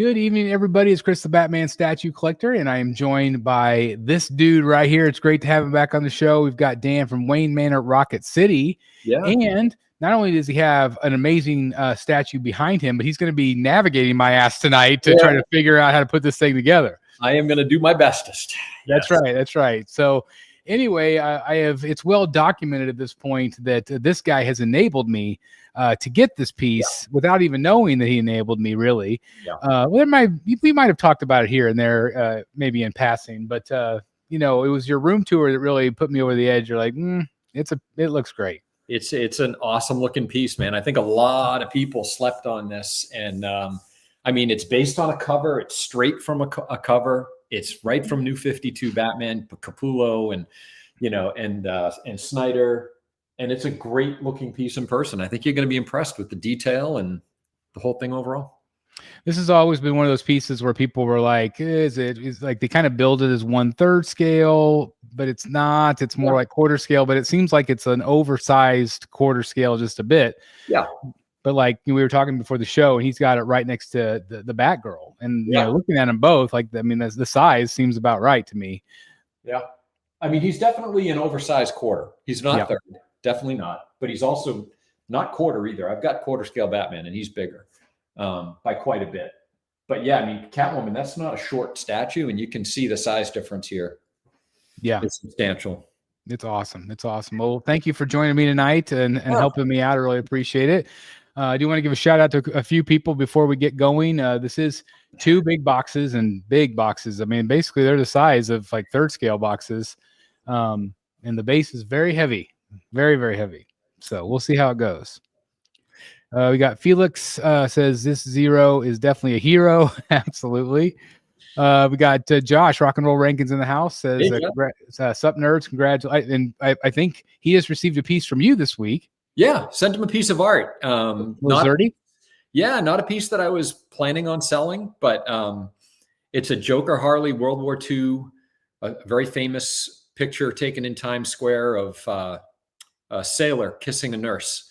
Good evening, everybody. It's Chris, the Batman statue collector, and I am joined by this dude right here. It's great to have him back on the show. We've got Dan from Wayne Manor, Rocket City. Yeah. And not only does he have an amazing statue behind him, but he's going to be navigating my ass tonight to try to figure out how to put this thing together. I am going to do my bestest. That's right. That's right. So anyway, it's well documented at this point that this guy has enabled me to get this piece without even knowing that he enabled me, really. Yeah. We might have talked about it here and there, maybe in passing, but it was your room tour that really put me over the edge. You're like, it looks great. It's an awesome looking piece, man. I think a lot of people slept on this, and I mean, it's based on a cover. It's straight from a cover. It's right from New 52 Batman, Capullo, and Snyder. And it's a great looking piece in person. I think you're going to be impressed with the detail and the whole thing overall. This has always been one of those pieces where people were like, it's like they kind of build it as 1/3 scale, but it's not. It's more like quarter scale, but it seems like it's an oversized quarter scale just a bit. Yeah. But like we were talking before the show, and he's got it right next to the Batgirl. And looking at them both, the size seems about right to me. Yeah. I mean, he's definitely an oversized quarter. He's not third. Definitely not. But he's also not quarter either. I've got quarter scale Batman, and he's bigger by quite a bit. But yeah, I mean, Catwoman, that's not a short statue, and you can see the size difference here. Yeah. It's substantial. It's awesome. It's awesome. Well, thank you for joining me tonight and helping me out. I really appreciate it. I do want to give a shout out to a few people before we get going. This is 2 big boxes and big boxes. I mean, basically they're the size of like 3rd scale boxes. And the base is very heavy, very, very heavy. So we'll see how it goes. We got Felix says this Zero is definitely a hero. Absolutely. We got Josh, Rock and Roll Rankins in the house, says, sup nerds, congratulations. And I think he has received a piece from you this week. Yeah, sent him a piece of art. Not a piece that I was planning on selling, but it's a Joker Harley World War II, a very famous picture taken in Times Square of a sailor kissing a nurse.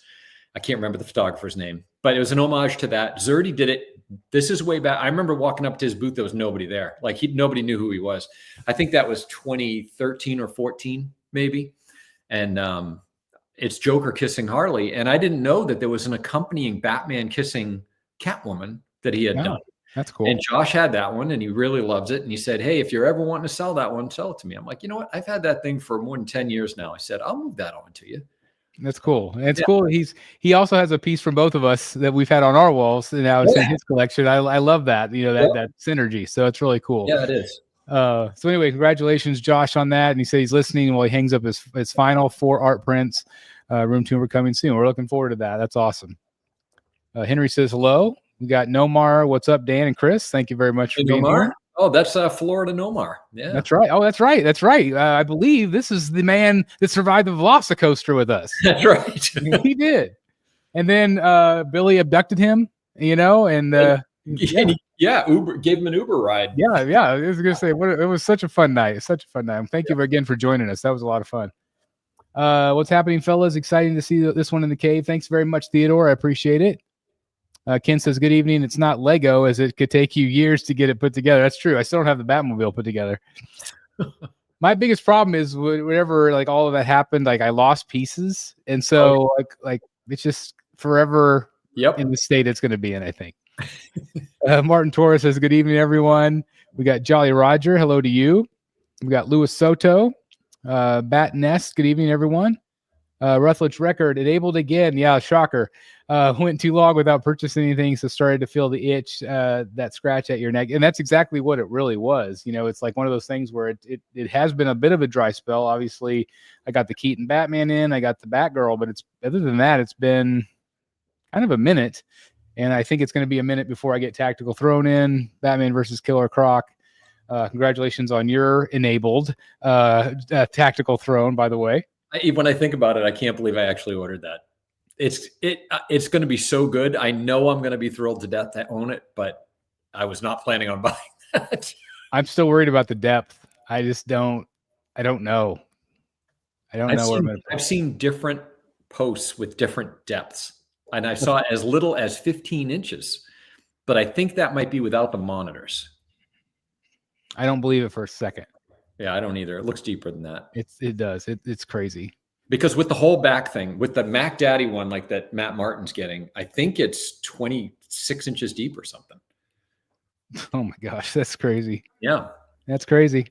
I can't remember the photographer's name, but it was an homage to that. Zerdy did it. This is way back. I remember walking up to his booth. There was nobody there. Like nobody knew who he was. I think that was 2013 or 14, maybe. And it's Joker kissing Harley. And I didn't know that there was an accompanying Batman kissing Catwoman that he had done. That's cool. And Josh had that one, and he really loves it. And he said, hey, if you're ever wanting to sell that one, sell it to me. I'm like, you know what? I've had that thing for more than 10 years now. I said, I'll move that on to you. That's cool. It's cool. He also has a piece from both of us that we've had on our walls, and now it's in his collection. I love that, that synergy. So it's really cool. Yeah, it is. So anyway, congratulations, Josh, on that. And he said he's listening while he hangs up his final 4 art prints. Room tour coming soon. We're looking forward to that. That's awesome. Henry says hello. We got Nomar. What's up, Dan and Chris? Thank you very much for being here. Oh, that's Florida Nomar. Yeah, that's right. Oh, that's right. That's right. I believe this is the man that survived the Velocicoaster with us. That's right. He did. And then Billy abducted him, and Uber gave him an Uber ride. Yeah. I was gonna say, it was such a fun night. Such a fun night. Thank you again for joining us. That was a lot of fun. What's happening, fellas? Exciting to see this one in the cave. Thanks very much, Theodore. I appreciate it. Ken says, good evening. It's not Lego, as it could take you years to get it put together. That's true. I still don't have the Batmobile put together. My biggest problem is whenever like all of that happened, like I lost pieces. And so like it's just forever in the state it's going to be in, I think. Martin Torres says, good evening, everyone. We got Jolly Roger. Hello to you. We got Louis Soto. Bat Nest. Good evening, everyone. Rutledge Record enabled again. Yeah, shocker. Went too long without purchasing anything, so started to feel the itch, that scratch at your neck. And that's exactly what it really was. It's like one of those things where it has been a bit of a dry spell. Obviously, I got the Keaton Batman in, I got the Batgirl, but other than that, it's been kind of a minute. And I think it's going to be a minute before I get Tactical Throne in, Batman versus Killer Croc. Congratulations on your enabled Tactical Throne, by the way. When I think about it, I can't believe I actually ordered that. It's going to be so good. I know I'm going to be thrilled to death to own it, but I was not planning on buying that. I'm still worried about the depth. I don't know. I've seen different posts with different depths, and I saw as little as 15 inches. but I think that might be without the monitors. I don't believe it for a second. Yeah, I don't either. It looks deeper than that. It does. It's crazy. Because with the whole back thing, with the Mac Daddy one, like that Matt Martin's getting, I think it's 26 inches deep or something. Oh my gosh, that's crazy. Yeah. That's crazy.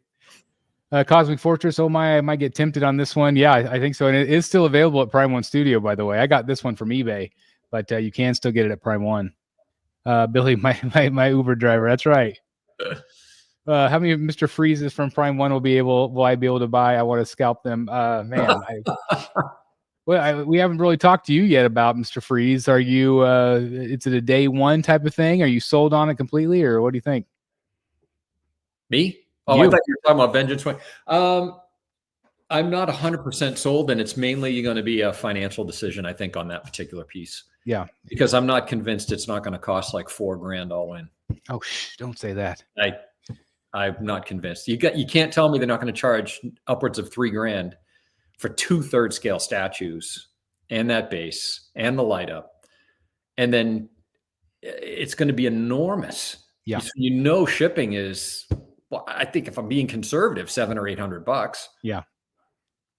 Cosmic Fortress, oh my, I might get tempted on this one. Yeah, I think so. And it is still available at Prime One Studio, by the way. I got this one from eBay, but you can still get it at Prime One. Billy, my Uber driver. That's right. How many Mr. Freezes from Prime One will I be able to buy? I want to scalp them. Man, we haven't really talked to you yet about Mr. Freeze. Are you? Is it a day one type of thing? Are you sold on it completely, or what do you think? Me? Oh, I thought you were talking about Vengeance. I'm not 100% sold, and it's mainly going to be a financial decision, I think, on that particular piece. Yeah, because I'm not convinced it's not going to cost like $4,000 all in. Oh, don't say that. I'm not convinced. You can't tell me they're not going to charge upwards of $3,000 for 2/3 scale statues and that base and the light up, and then it's going to be enormous. Yeah, shipping is. Well, I think if I'm being conservative, $700 or $800. Yeah.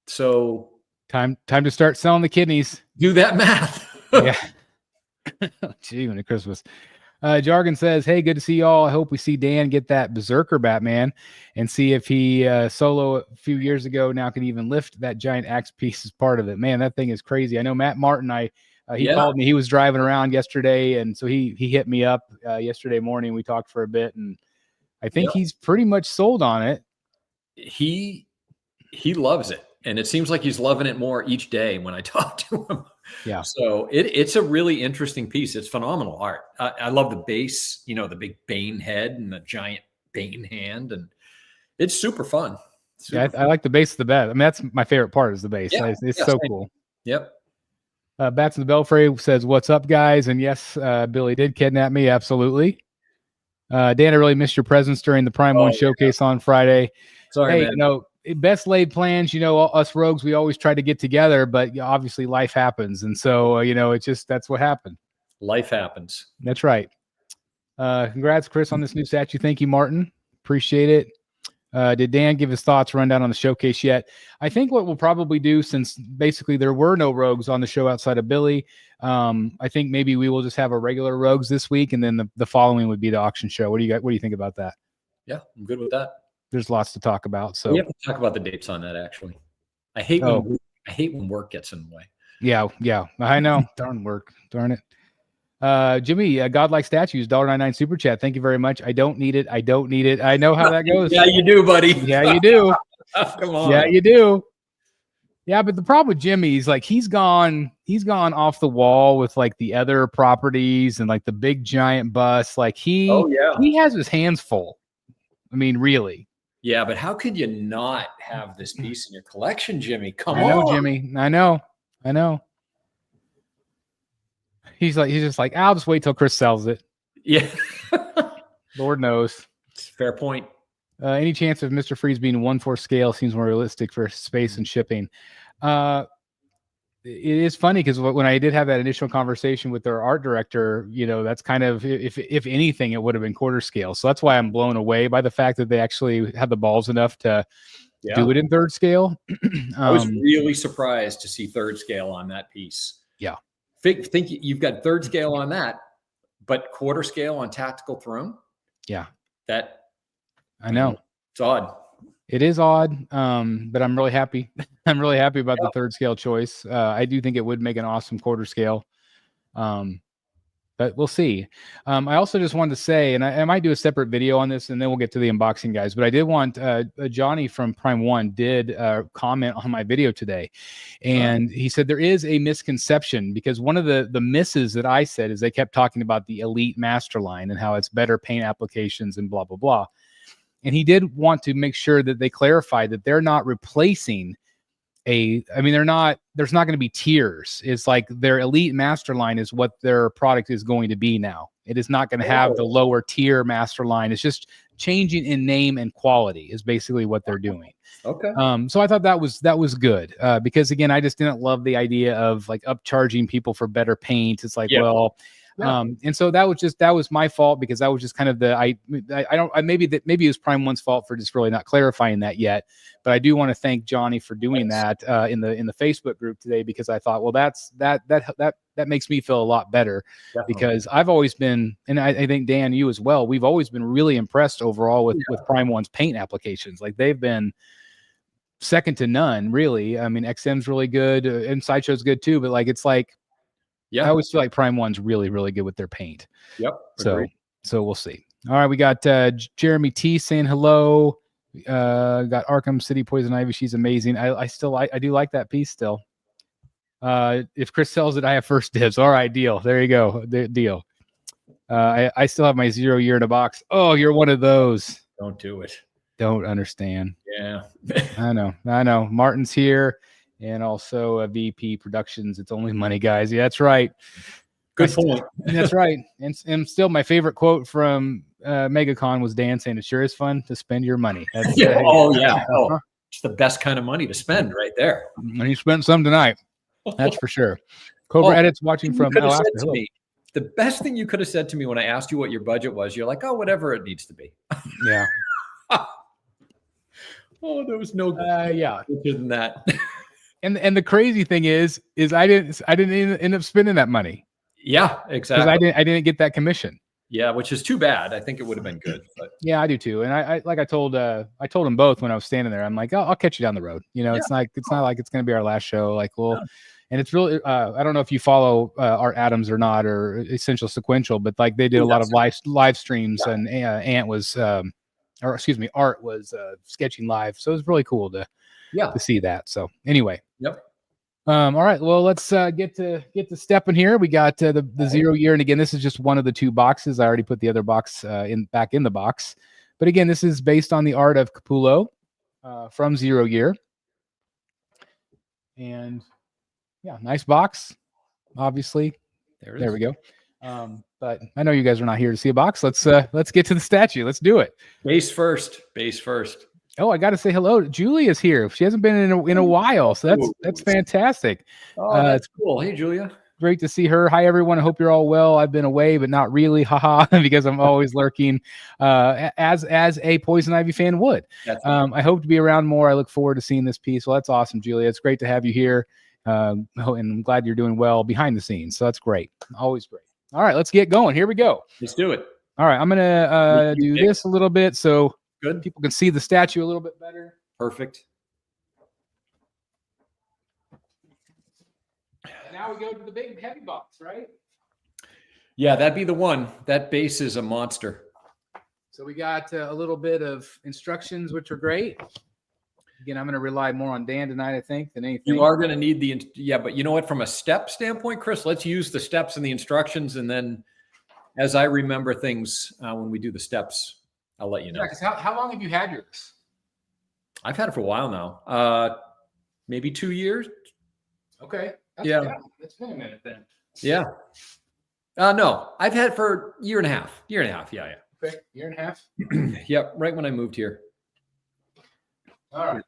So time to start selling the kidneys. Do that math. Yeah. Gee, when it's Christmas. Jargon says, hey, good to see y'all. I hope we see Dan get that Berserker Batman and see if he solo a few years ago now can even lift that giant axe piece as part of it. Man, that thing is crazy. I know Matt Martin, he called me. He was driving around yesterday, and so he hit me up yesterday morning. We talked for a bit, and I think he's pretty much sold on it. He loves it, and it seems like he's loving it more each day when I talk to him. Yeah. So it's a really interesting piece. It's phenomenal art. I love the base, the big Bane head and the giant Bane hand, and it's super fun. I like the base of the bat. I mean, that's my favorite part is the base. Yeah. It's so cool. Yep. Bats in the Belfry says, what's up, guys? And yes, Billy did kidnap me. Absolutely. Dan, I really missed your presence during the Prime One showcase on Friday. Sorry, man. Best laid plans, us rogues, we always try to get together, but obviously life happens. And so, it's just, that's what happened. Life happens. That's right. Congrats, Chris, on this new statue. Thank you, Martin. Appreciate it. Did Dan give his thoughts rundown on the showcase yet? I think what we'll probably do, since basically there were no rogues on the show outside of Billy, I think maybe we will just have a regular rogues this week, and then the following would be the auction show. What do you think about that? Yeah, I'm good with that. There's lots to talk about. So we have to talk about the dates on that. Actually, I hate when work gets in the way. Yeah, I know. Darn work, darn it. Jimmy, Godlike Statues, $1.99 super chat. Thank you very much. I don't need it. I know how that goes. Yeah, you do, buddy. Yeah, you do. Come on. Yeah, you do. Yeah, but the problem with Jimmy is like he's gone off the wall with like the other properties and like the big giant bus. Like he has his hands full. I mean, really. Yeah, but how could you not have this piece in your collection, Jimmy? Come on. I know, Jimmy. I know. He's just like, I'll just wait till Chris sells it. Yeah. Lord knows. Fair point. Any chance of Mr. Freeze being 1/4 scale seems more realistic for space and shipping. It is funny because when I did have that initial conversation with their art director, that's kind of, if anything, it would have been 1/4 scale. So that's why I'm blown away by the fact that they actually had the balls enough to do it in 3rd scale. I was really surprised to see 3rd scale on that piece. Yeah. Think you've got 3rd scale on that, but 1/4 scale on Tactical Throne. Yeah. I know. It's odd. It is odd, but I'm really happy. I'm really happy about the 3rd scale choice. I do think it would make an awesome 1/4 scale, but we'll see. I also just wanted to say, and I might do a separate video on this, and then we'll get to the unboxing, guys. But I did want Johnny from Prime One did comment on my video today, and he said there is a misconception because one of the misses that I said is they kept talking about the Elite Masterline and how it's better paint applications and blah blah blah. And he did want to make sure that they clarified that they're not replacing there's not going to be tiers. It's like their Elite Masterline is what their product is going to be now. It is not going to have the lower tier Masterline. It's just changing in name and quality is basically what they're doing. Okay. So I thought that was good because again, I just didn't love the idea of like upcharging people for better paint. It's like, well, Yeah. And so that was my fault, because that was just kind of maybe it was Prime One's fault for just really not clarifying that yet. But I do want to thank Johnny for doing that in the Facebook group today, because I thought, well, that makes me feel a lot better. Definitely. Because I've always been, and I think Dan, you as well, we've always been really impressed overall with Prime One's paint applications. Like, they've been second to none, really. I mean, XM's really good, and Sideshow's good too, but like, it's like, I always feel like Prime One's really, really good with their paint. Yep. So we'll see. All right, we got Jeremy T saying hello. Got Arkham City Poison Ivy. She's amazing. I do like that piece still. If Chris sells it, I have first dibs. All right, deal. There you go. Deal. I still have my 0 year in a box. Oh, you're one of those. Don't do it. Don't understand. Yeah. I know. Martin's here, and also VP Productions. It's only money, guys. Yeah, that's right. Good point. That's right. And still, my favorite quote from MegaCon was Dan saying, "It sure is fun to spend your money." That's, it's the best kind of money to spend right there. And you spent some tonight. That's for sure. Cobra Edits watching from Alaska. The best thing you could have said to me when I asked you what your budget was, you're like, "Oh, whatever it needs to be." Yeah. Oh, there was no than that. And the crazy thing is I didn't even end up spending that money. Yeah, exactly. Because I didn't get that commission. Yeah, which is too bad. I think it would have been good. But. Yeah, I do too. And I told them both when I was standing there. I'm like, I'll catch you down the road. It's not like it's going to be our last show. Like, and it's really I don't know if you follow Art Adams or not, or Essential Sequential, but like, they did a lot of live streams, and Art was sketching live, so it was really cool to see that. So anyway, all right, well, let's get to stepping here. We got the 0 year, and again, this is just one of the two boxes. I already put the other box back in the box, but again, this is based on the art of Capullo from 0 year, and nice box, obviously. There we go. But I know you guys are not here to see a box. Let's get to the statue. Let's do it. Base first. Oh, I got to say hello. Julia's here. She hasn't been in a while, so that's fantastic. Oh, that's cool. Hey, Julia. Great to see her. Hi, everyone. I hope you're all well. I've been away, but not really. Haha, because I'm always lurking, as a Poison Ivy fan would. I hope to be around more. I look forward to seeing this piece. Well, that's awesome, Julia. It's great to have you here. And I'm glad you're doing well behind the scenes. So that's great. Always great. All right, let's get going. Here we go. Let's do it. All right, I'm going to do this a little bit so people can see the statue a little bit better. Perfect. Now we go to the big heavy box, right? Yeah, that'd be the one. That base is a monster. So we got a little bit of instructions, which are great. Again, I'm going to rely more on Dan tonight, I think, than anything. You are going to need but you know what? From a step standpoint, Chris, let's use the steps and the instructions, and then as I remember things when we do the steps, I'll let you know. Yeah, how long have you had yours? I've had it for a while now. Maybe 2 years. Okay. It's been a minute then. Yeah. No, I've had it for a year and a half. Yeah. Okay, year and a half. Yep, right when I moved here. All right.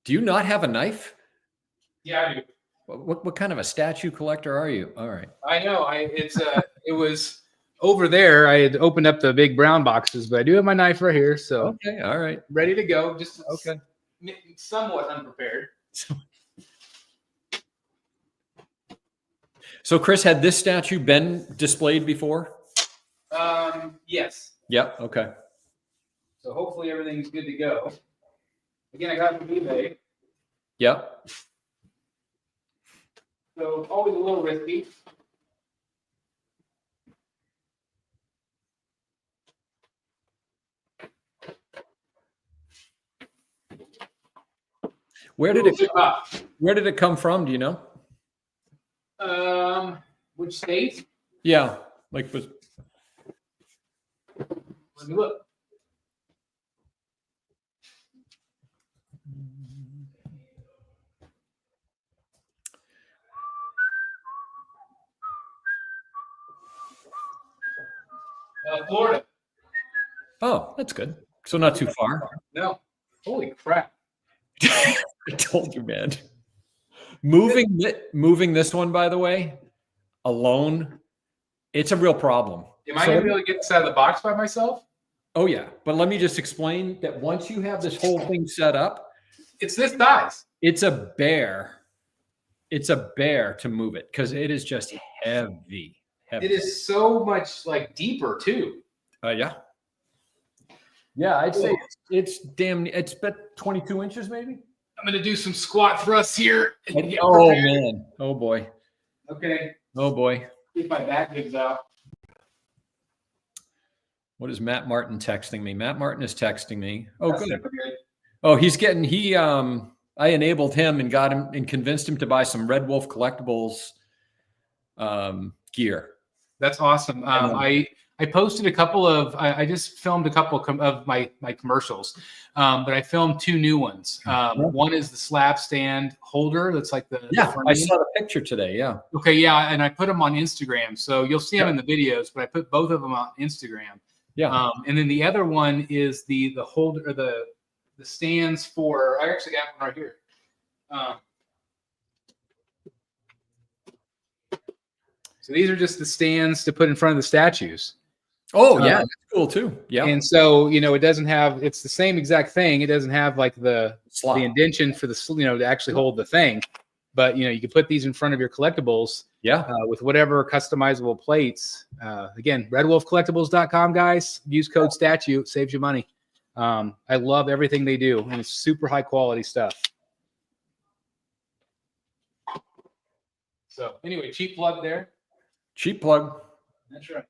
Do you not have a knife? Yeah, I do. What kind of a statue collector are you? All right. I know. It was over there. I had opened up the big brown boxes, but I do have my knife right here. So okay, all right, ready to go. Just okay. Somewhat unprepared. So, Chris, had this statue been displayed before? Yes. Yep. Okay. So hopefully everything's good to go. Again, I got it from eBay. Yep. So always a little risky. Where did it come from? Do you know? Which state? Yeah, like was. Let me look. Florida. Oh, that's good. So not too far. No. Holy crap. I told you, man. Moving this one, by the way, alone It's a real problem. Am I going to be able to get this out of the box by myself? Oh, yeah. But let me just explain that once you have this whole thing set up, it's this size. It's a bear. It's a bear to move it because it is just heavy. It is so much like deeper too. Yeah. Yeah, I'd say it's about 22 inches maybe. I'm going to do some squat thrusts here. Oh, man. Oh, boy. Okay. Oh, boy. See if my back gives out. What is Matt Martin texting me? Matt Martin is texting me. Oh, That's good. good. Oh, I enabled him and got him and convinced him to buy some Red Wolf Collectibles gear. That's awesome. I posted a couple of, I just filmed a couple of my commercials, but I filmed 2 new ones. One is the slab stand holder. That's like the I saw the picture today. Yeah. Okay. Yeah. And I put them on Instagram. So you'll see them in the videos, but I put both of them on Instagram. Yeah. And then the other one is the holder, or the stands for, I actually got one right here. So these are just the stands to put in front of the statues. Oh, yeah. That's cool too. Yeah. And so, it doesn't have, it's the same exact thing. It doesn't have like the indentation for the, to actually hold the thing. But, you can put these in front of your collectibles. Yeah. With whatever customizable plates. Again, redwolfcollectibles.com, guys. Use code statue. It saves you money. I love everything they do, and it's super high quality stuff. So anyway, cheap plug there. Cheap plug. That's right.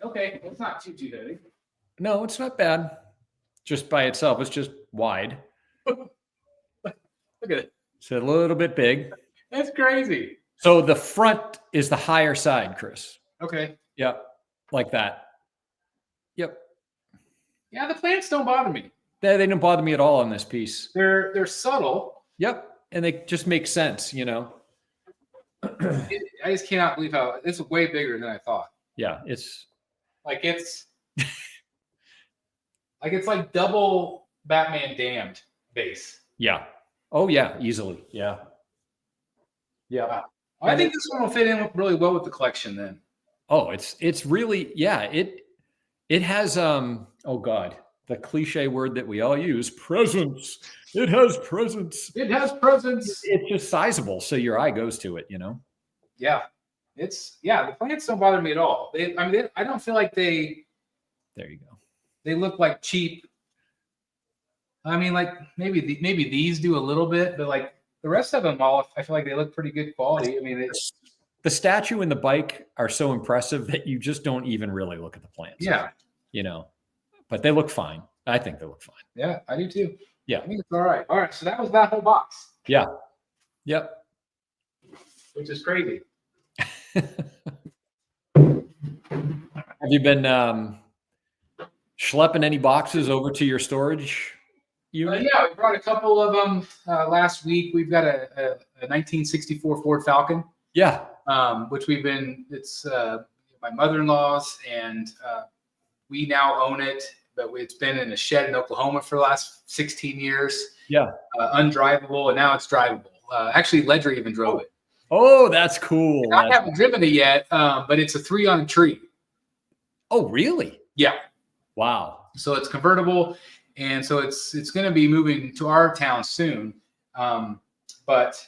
Okay, it's not too heavy. No, it's not bad. Just by itself, it's just wide. Look at it. It's a little bit big. That's crazy. So the front is the higher side, Chris. Okay. Yep. Like that. Yep. Yeah, the plants don't bother me. They don't bother me at all on this piece. They're subtle. Yep. And they just make sense, I just cannot believe how it's way bigger than I thought. Yeah, it's like like double Batman Damned base. Yeah. Oh yeah, easily. Yeah. Yeah. Wow. I think this one will fit in really well with the collection then. Oh, it's really, yeah, it has oh God, the cliche word that we all use, presence. It has presence. It has presence. It's just sizable, so your eye goes to it, Yeah. The plants don't bother me at all. I don't feel like they. There you go. They look like cheap. I mean, like maybe these do a little bit, but like the rest of them all, I feel like they look pretty good quality. I mean, the statue and the bike are so impressive that you just don't even really look at the plants. Yeah. But they look fine. I think they look fine. Yeah, I do too. Yeah. I think it's all right. All right. So that was that whole box. Yeah. Yep. Which is crazy. Have you been schlepping any boxes over to your storage unit? Yeah, we brought a couple of them last week. We've got a 1964 Ford Falcon. Yeah. Which it's my mother-in-law's, and we now own it, but it's been in a shed in Oklahoma for the last 16 years. Yeah. Undrivable, and now it's drivable. Actually, Ledger even drove it. Oh, that's cool. I haven't driven it yet, but it's a 3 on a tree. Oh, really? Yeah. Wow. So it's convertible, and so it's going to be moving to our town soon. But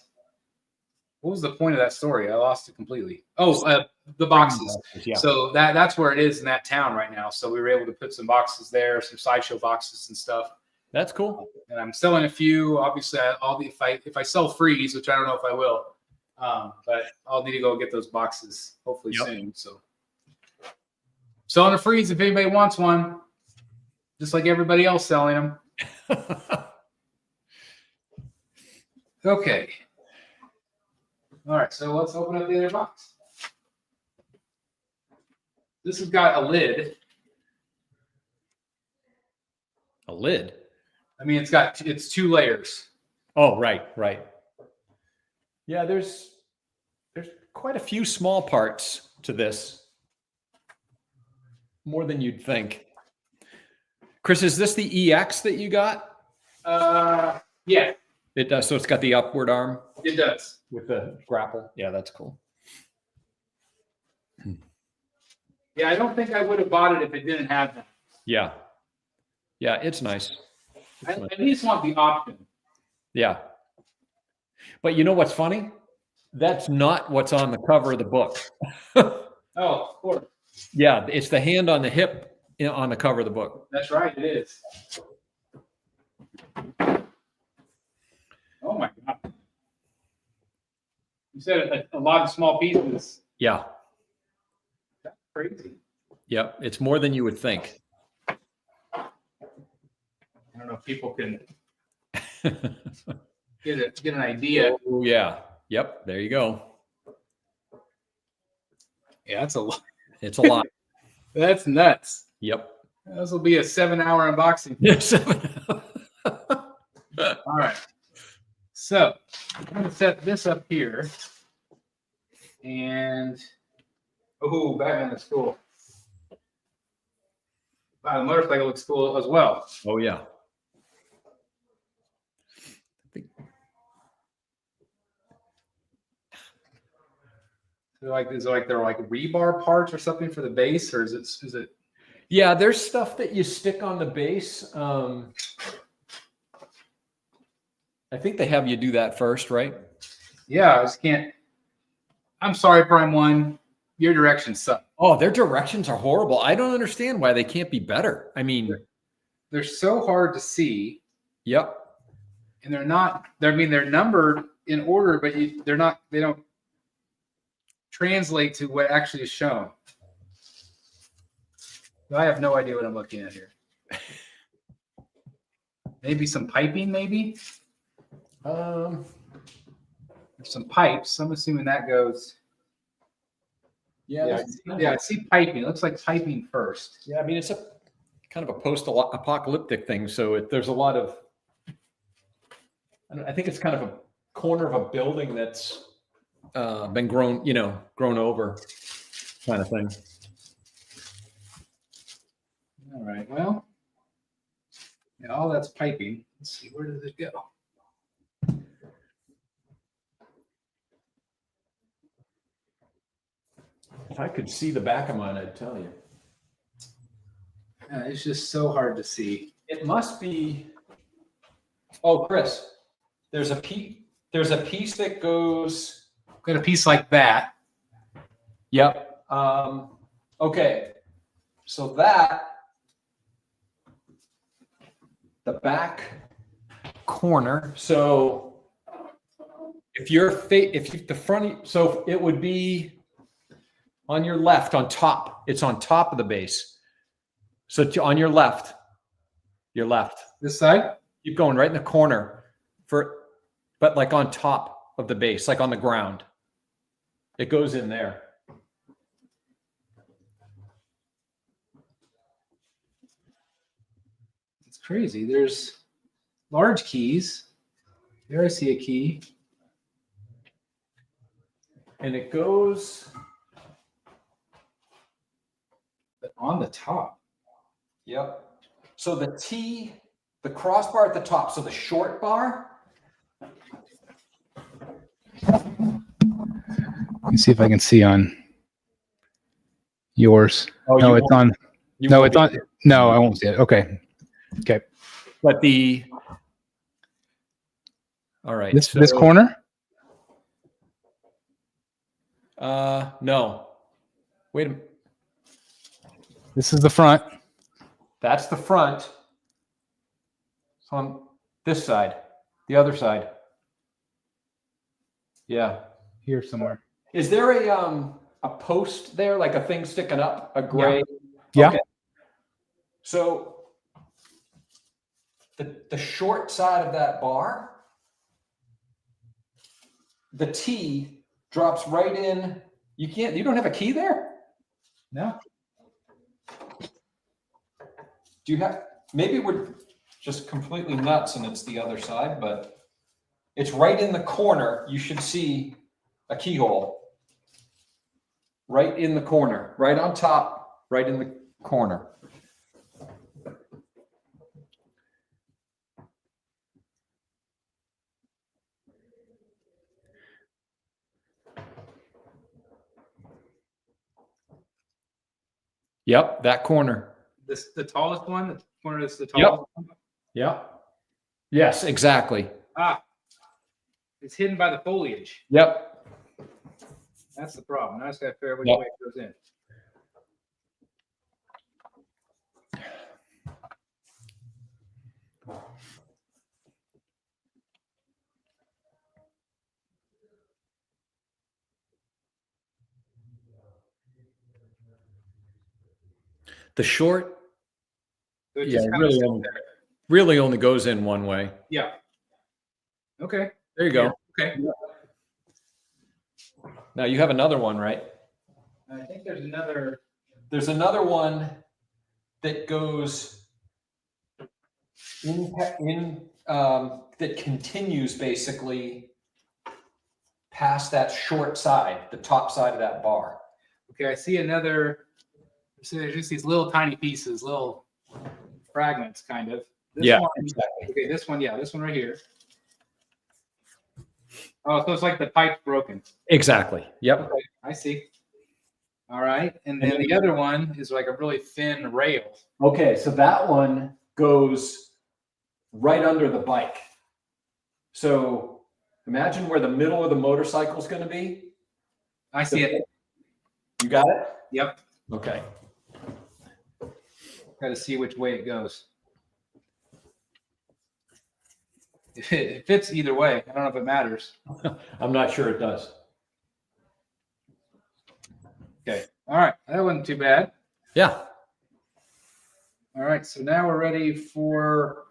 what was the point of that story? I lost it completely. Oh, the boxes. Yeah. So that's where it is in that town right now. So we were able to put some boxes there, some sideshow boxes and stuff. That's cool. And I'm selling a few. Obviously, if I sell freeze, which I don't know if I will, but I'll need to go get those boxes hopefully soon. So selling a freeze if anybody wants one, just like everybody else selling them. Okay. All right, so let's open up the other box. This has got a lid. A lid? I mean, it's 2 layers. Oh, right. Yeah, there's quite a few small parts to this. More than you'd think. Chris, is this the EX that you got? Yeah. It does. So it's got the upward arm? It does. With the grapple? Yeah, that's cool. Yeah, I don't think I would have bought it if it didn't have that. Yeah. Yeah, it's nice. I at least want the option. Yeah. But you know what's funny? That's not what's on the cover of the book. Oh, of course. Yeah, it's the hand on the hip on the cover of the book. That's right, it is. Oh my God. You said a lot of small pieces. Yeah. That's crazy. Yep. It's more than you would think. I don't know if people can get an idea. Oh, yeah. Yep. There you go. Yeah, that's a lot. It's a lot. That's nuts. Yep. This will be a 7-hour unboxing. Yes. All right. So I'm going to set this up here. And, oh, Batman is cool. Wow, the motorcycle looks cool as well. Oh, yeah. Is it like they're like rebar parts or something for the base, or is it? Yeah, there's stuff that you stick on the base. I think they have you do that first, right? Yeah, I just can't. I'm sorry, Prime One. Your directions suck. Oh, their directions are horrible. I don't understand why they can't be better. I mean, they're so hard to see. Yep. And they're not. They're numbered in order, but they're not. They don't translate to what actually is shown. I have no idea what I'm looking at here. Maybe some piping, maybe. There's some pipes. I'm assuming that goes. Yeah, I see piping. It looks like piping first. Yeah, I mean, it's a kind of a post-apocalyptic thing, so there's a lot of. I think it's kind of a corner of a building that's been grown over, kind of thing. All right. Well, yeah, all that's piping. Let's see, where does it go? If I could see the back of mine, I'd tell you. Yeah, it's just so hard to see. It must be. Oh, Chris, there's a piece that goes. Got a piece like that. Yep. Okay. So that the back corner. So if the front, so it would be on your left, on top. It's on top of the base. So on your left. This side? Keep going right in the corner but like on top of the base, like on the ground. It goes in there. It's crazy. There's large keys. There I see a key. And it goes on the top. Yep. So the crossbar at the top, so the short bar. Let me see if I can see on yours. Oh, no, it's on. No, it's on. No, I won't see it. Okay. Okay. But all right. This corner? No. Wait a minute. This is the front. That's the front. So on this side, the other side. Yeah. Here somewhere. Is there a post there, like a thing sticking up, a gray? Yeah. Okay. So the short side of that bar, the T drops right in. You don't have a key there? No. Do you have, maybe we're just completely nuts and it's the other side, but it's right in the corner. You should see a keyhole. Right in the corner, right on top, right in the corner. Yep, that corner. The tallest one. The corner that's the tallest one. Yep. Yes, exactly. Ah, it's hidden by the foliage. Yep. That's the problem. Now I just got to figure out which way it goes in. The short, So it yeah, just kinda sits really only goes in one way. Yeah. Okay. There you go. Okay. Now you have another one, right? I think there's another. There's another one that goes in that continues basically past that short side, the top side of that bar. Okay, I see another. So there's just these little tiny pieces, little fragments, kind of. This one, exactly. Okay, this one, yeah, this one right here. Oh, so it's like the pipe's broken. Exactly. Yep. Okay, I see. All right, and then the other one is like a really thin rail. Okay, so that one goes right under the bike. So imagine where the middle of the motorcycle is going to be. I see it. You got it? Yep. Okay. Got to see which way it goes. It fits either way. I don't know if it matters. I'm not sure it does. Okay. All right. That wasn't too bad. Yeah. All right. So now we're ready for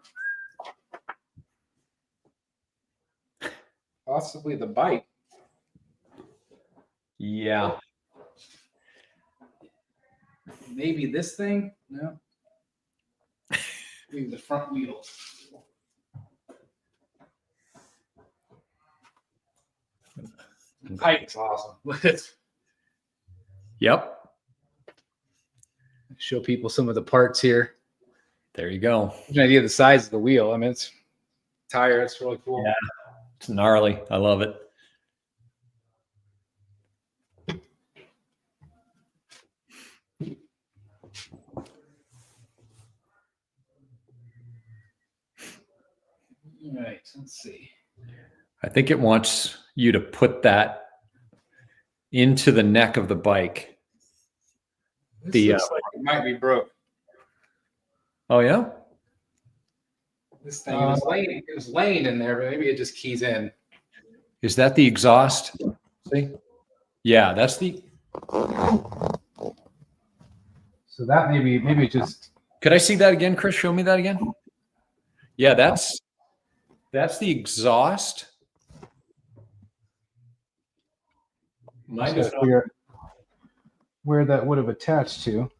possibly the bike. Yeah. Maybe this thing? No. Maybe the front wheels. The bike's awesome. Yep. Show people some of the parts here. There you go. An idea of the size of the wheel. I mean, it's tire. It's really cool. Yeah. It's gnarly. I love it. All right. Let's see. I think it wants you to put that into the neck of the bike. This looks like it might be broke. Oh yeah. This thing it was laying in there, but maybe it just keys in. Is that the exhaust? See? Yeah, that's the. So that maybe it just. Could I see that again, Chris? Show me that again. Yeah, that's the exhaust. Mine is figure where that would have attached to.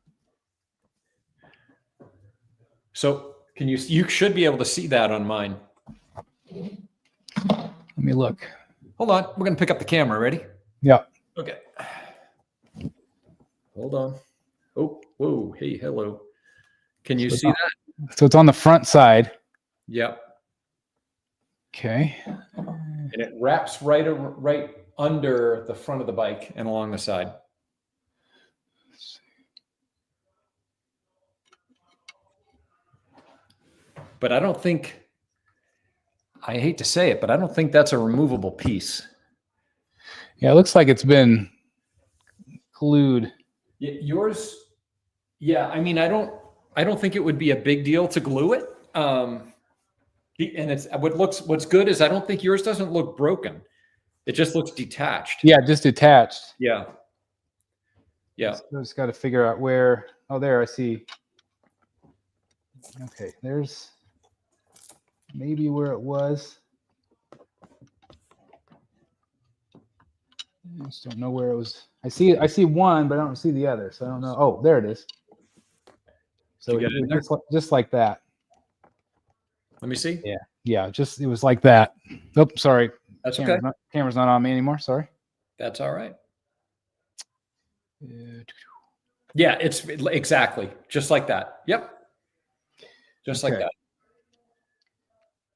So can you should be able to see that on mine. Let me look. Hold on. We're going to pick up the camera. Ready? Yeah. Okay. Hold on. Oh, whoa. Hey, hello. Can you see that? So it's on the front side. Yep. Okay. And it wraps right under the front of the bike and along the side. But I don't think, I hate to say it, but I don't think that's a removable piece. Yeah, it looks like it's been glued. Yours, yeah. I mean, I don't think it would be a big deal to glue it. And it's what's good is I don't think yours doesn't look broken. It just looks detached. Yeah, just detached. Yeah. Yeah. So I just got to figure out where. Oh, there I see. Okay, there's maybe where it was. I just don't know where it was. I see one, but I don't see the other, so I don't know. Oh, there it is. So just like that. Let me see. Yeah, yeah. Just it was like that. Oh, sorry. That's okay. Camera's not on me anymore. Sorry. That's all right. Yeah, it's exactly just like that. Yep. Just like that.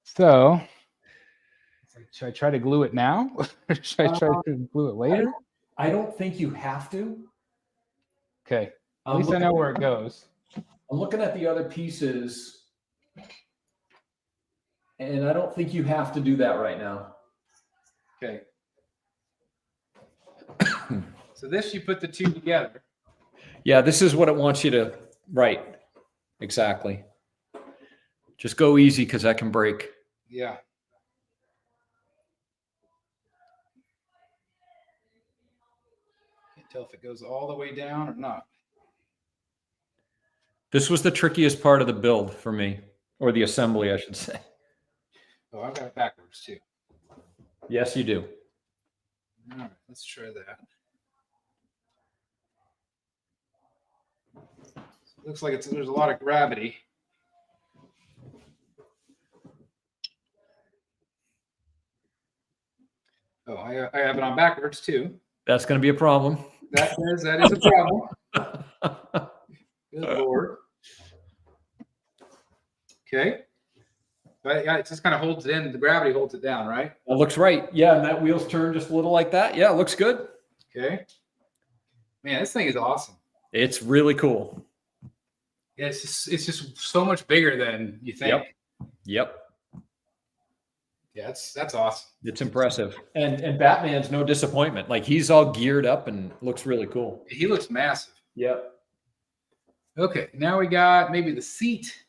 So, should I try to glue it now? Or should I try to glue it later? I don't think you have to. Okay. At least I know where it goes. I'm looking at the other pieces, and I don't think you have to do that right now. Okay. So this, you put the two together. Yeah, this is what it wants you to write. Exactly. Just go easy because that can break. Yeah. Can't tell if it goes all the way down or not. This was the trickiest part of the build for me, or the assembly, I should say. Oh, I've got it backwards too. Yes, you do. All right, let's try that. Looks like there's a lot of gravity. Oh, I have it on backwards too. That's going to be a problem. That is a problem. Good Lord. Okay. But yeah, it just kind of holds it in. The gravity holds it down, right? That looks right. Yeah, and that wheel's turned just a little like that. Yeah, it looks good. Okay. Man, this thing is awesome. It's really cool. Yeah, it's just so much bigger than you think. Yep. Yeah, that's awesome. It's impressive. And Batman's no disappointment. Like, he's all geared up and looks really cool. He looks massive. Yep. Okay, now we got maybe the seat.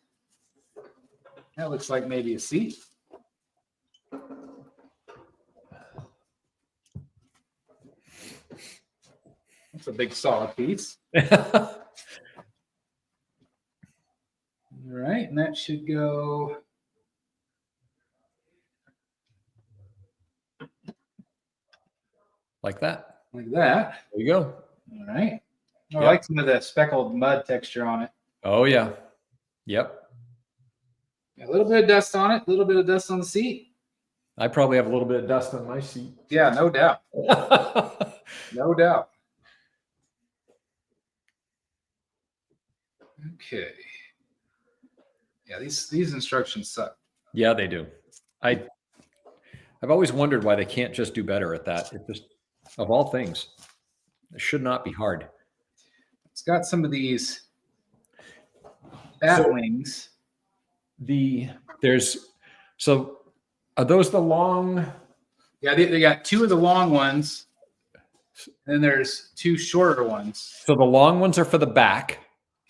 That looks like maybe a seat. That's a big solid piece. All right, and that should go like that. like that. There you go. All right. I like some of the speckled mud texture on it. Oh, yeah. Yep. A little bit of dust on it, a little bit of dust on the seat. I probably have a little bit of dust on my seat. Yeah, no doubt. No doubt. Okay. Yeah, these instructions suck. Yeah, they do. I've always wondered why they can't just do better at that. It just, of all things, it should not be hard. It's got some of these bat wings. So are those the long? Yeah, they got two of the long ones, and then there's two shorter ones. So the long ones are for the back.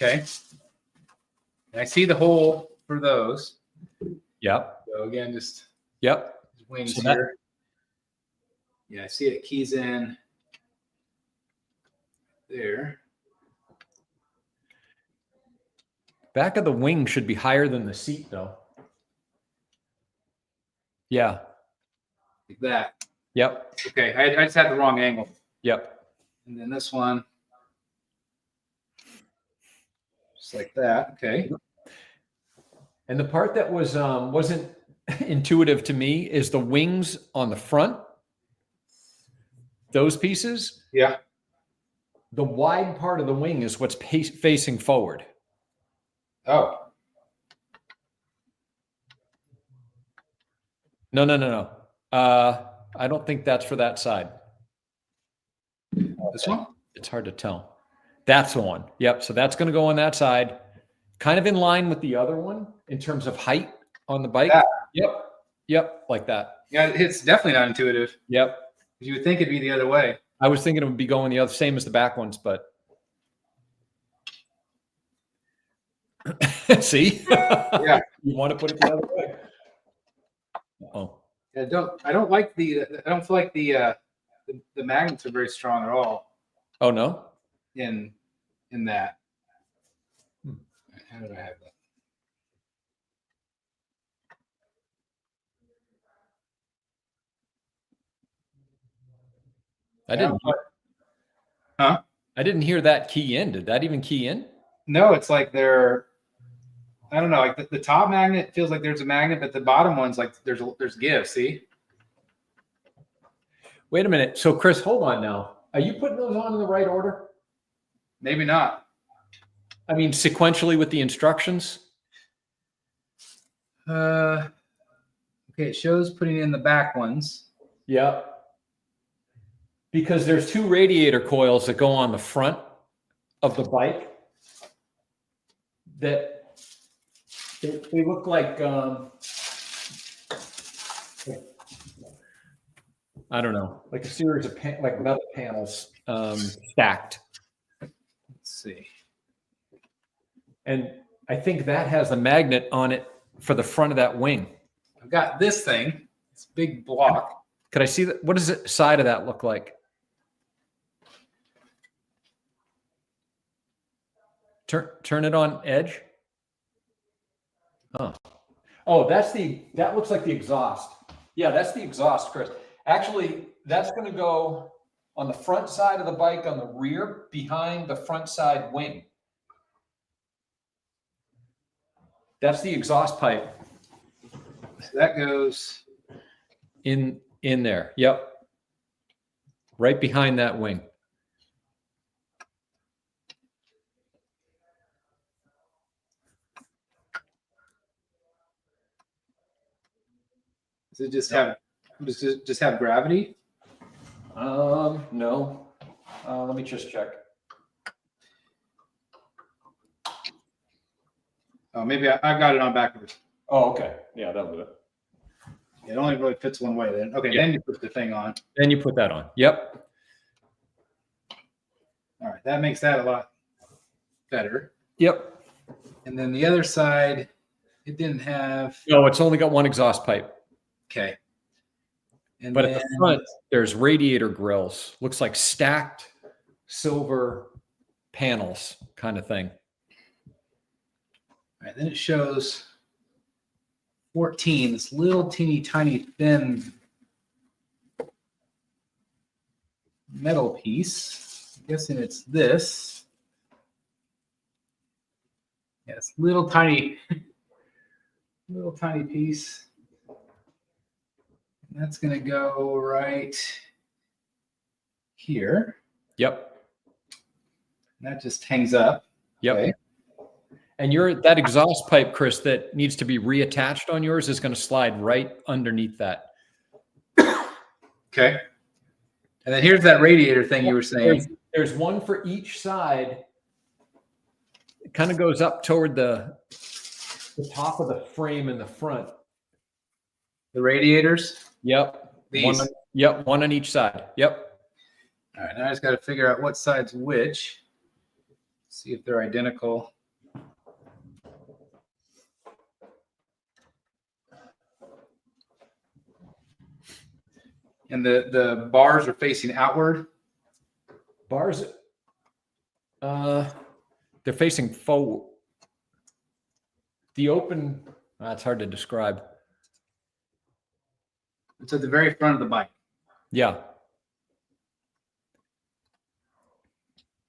Okay. And I see the hole for those. Yep. So again, just wings So here. Yeah, I see it keys in there. Back of the wing should be higher than the seat, though. Yeah. Like that. Yep. Okay, I just had the wrong angle. Yep. And then this one, just like that. Okay. And the part that wasn't intuitive to me is the wings on the front. Those pieces. Yeah. The wide part of the wing is what's facing forward. Oh. No. I don't think that's for that side. This one? It's hard to tell. That's the one. Yep. So that's going to go on that side, kind of in line with the other one in terms of height on the bike. Yeah. Yep. Like that. Yeah, it's definitely not intuitive. Yep. You would think it'd be the other way. I was thinking it would be going the other, same as the back ones, but see? Yeah. You want to put it the other way. Oh. I don't feel like the magnets are very strong at all Oh no. in that. How did I have that? I didn't hear that key in. Did that even key in? No, it's like they're, I don't know, like the top magnet feels like there's a magnet, but the bottom one's like there's give, see? Wait a minute. So Chris, hold on now. Are you putting those on in the right order? Maybe not. I mean, sequentially with the instructions? Okay, it shows putting in the back ones. Yeah. Because there's two radiator coils that go on the front of the bike. that they look like I don't know, like a series of like metal panels stacked. Let's see. And I think that has a magnet on it for the front of that wing. I've got this thing. This big block. Could I see that? What does the side of that look like? Turn it on edge. Oh, that looks like the exhaust. Yeah, that's the exhaust, Chris. Actually, that's going to go on the front side of the bike on the rear behind the front side wing. That's the exhaust pipe. So that goes in there. Yep. Right behind that wing. Does it just have gravity? No. Let me just check. Oh, maybe I've got it on backwards. Oh, okay. Yeah, that'll do it. It only really fits one way then. Okay, Yeah. Then you put the thing on. Then you put that on. Yep. All right, that makes that a lot better. Yep. And then the other side, it didn't have. No, it's only got one exhaust pipe. Okay. And but then, at the front, there's radiator grills. Looks like stacked silver panels kind of thing. All right, then it shows 14, this little teeny tiny thin metal piece. I'm guessing it's this. Yes, little tiny piece. And that's going to go right here. Yep. And that just hangs up. Yep. Okay. And that exhaust pipe, Chris, that needs to be reattached on yours is going to slide right underneath that. Okay. And then here's that radiator thing you were saying. There's one for each side. It kind of goes up toward the top of the frame in the front. The radiators? Yep. These. One on each side. Yep. All right, now I just got to figure out what side's which. See if they're identical. And the bars are facing outward. Bars, they're facing forward. The open, it's hard to describe. It's at the very front of the bike. Yeah.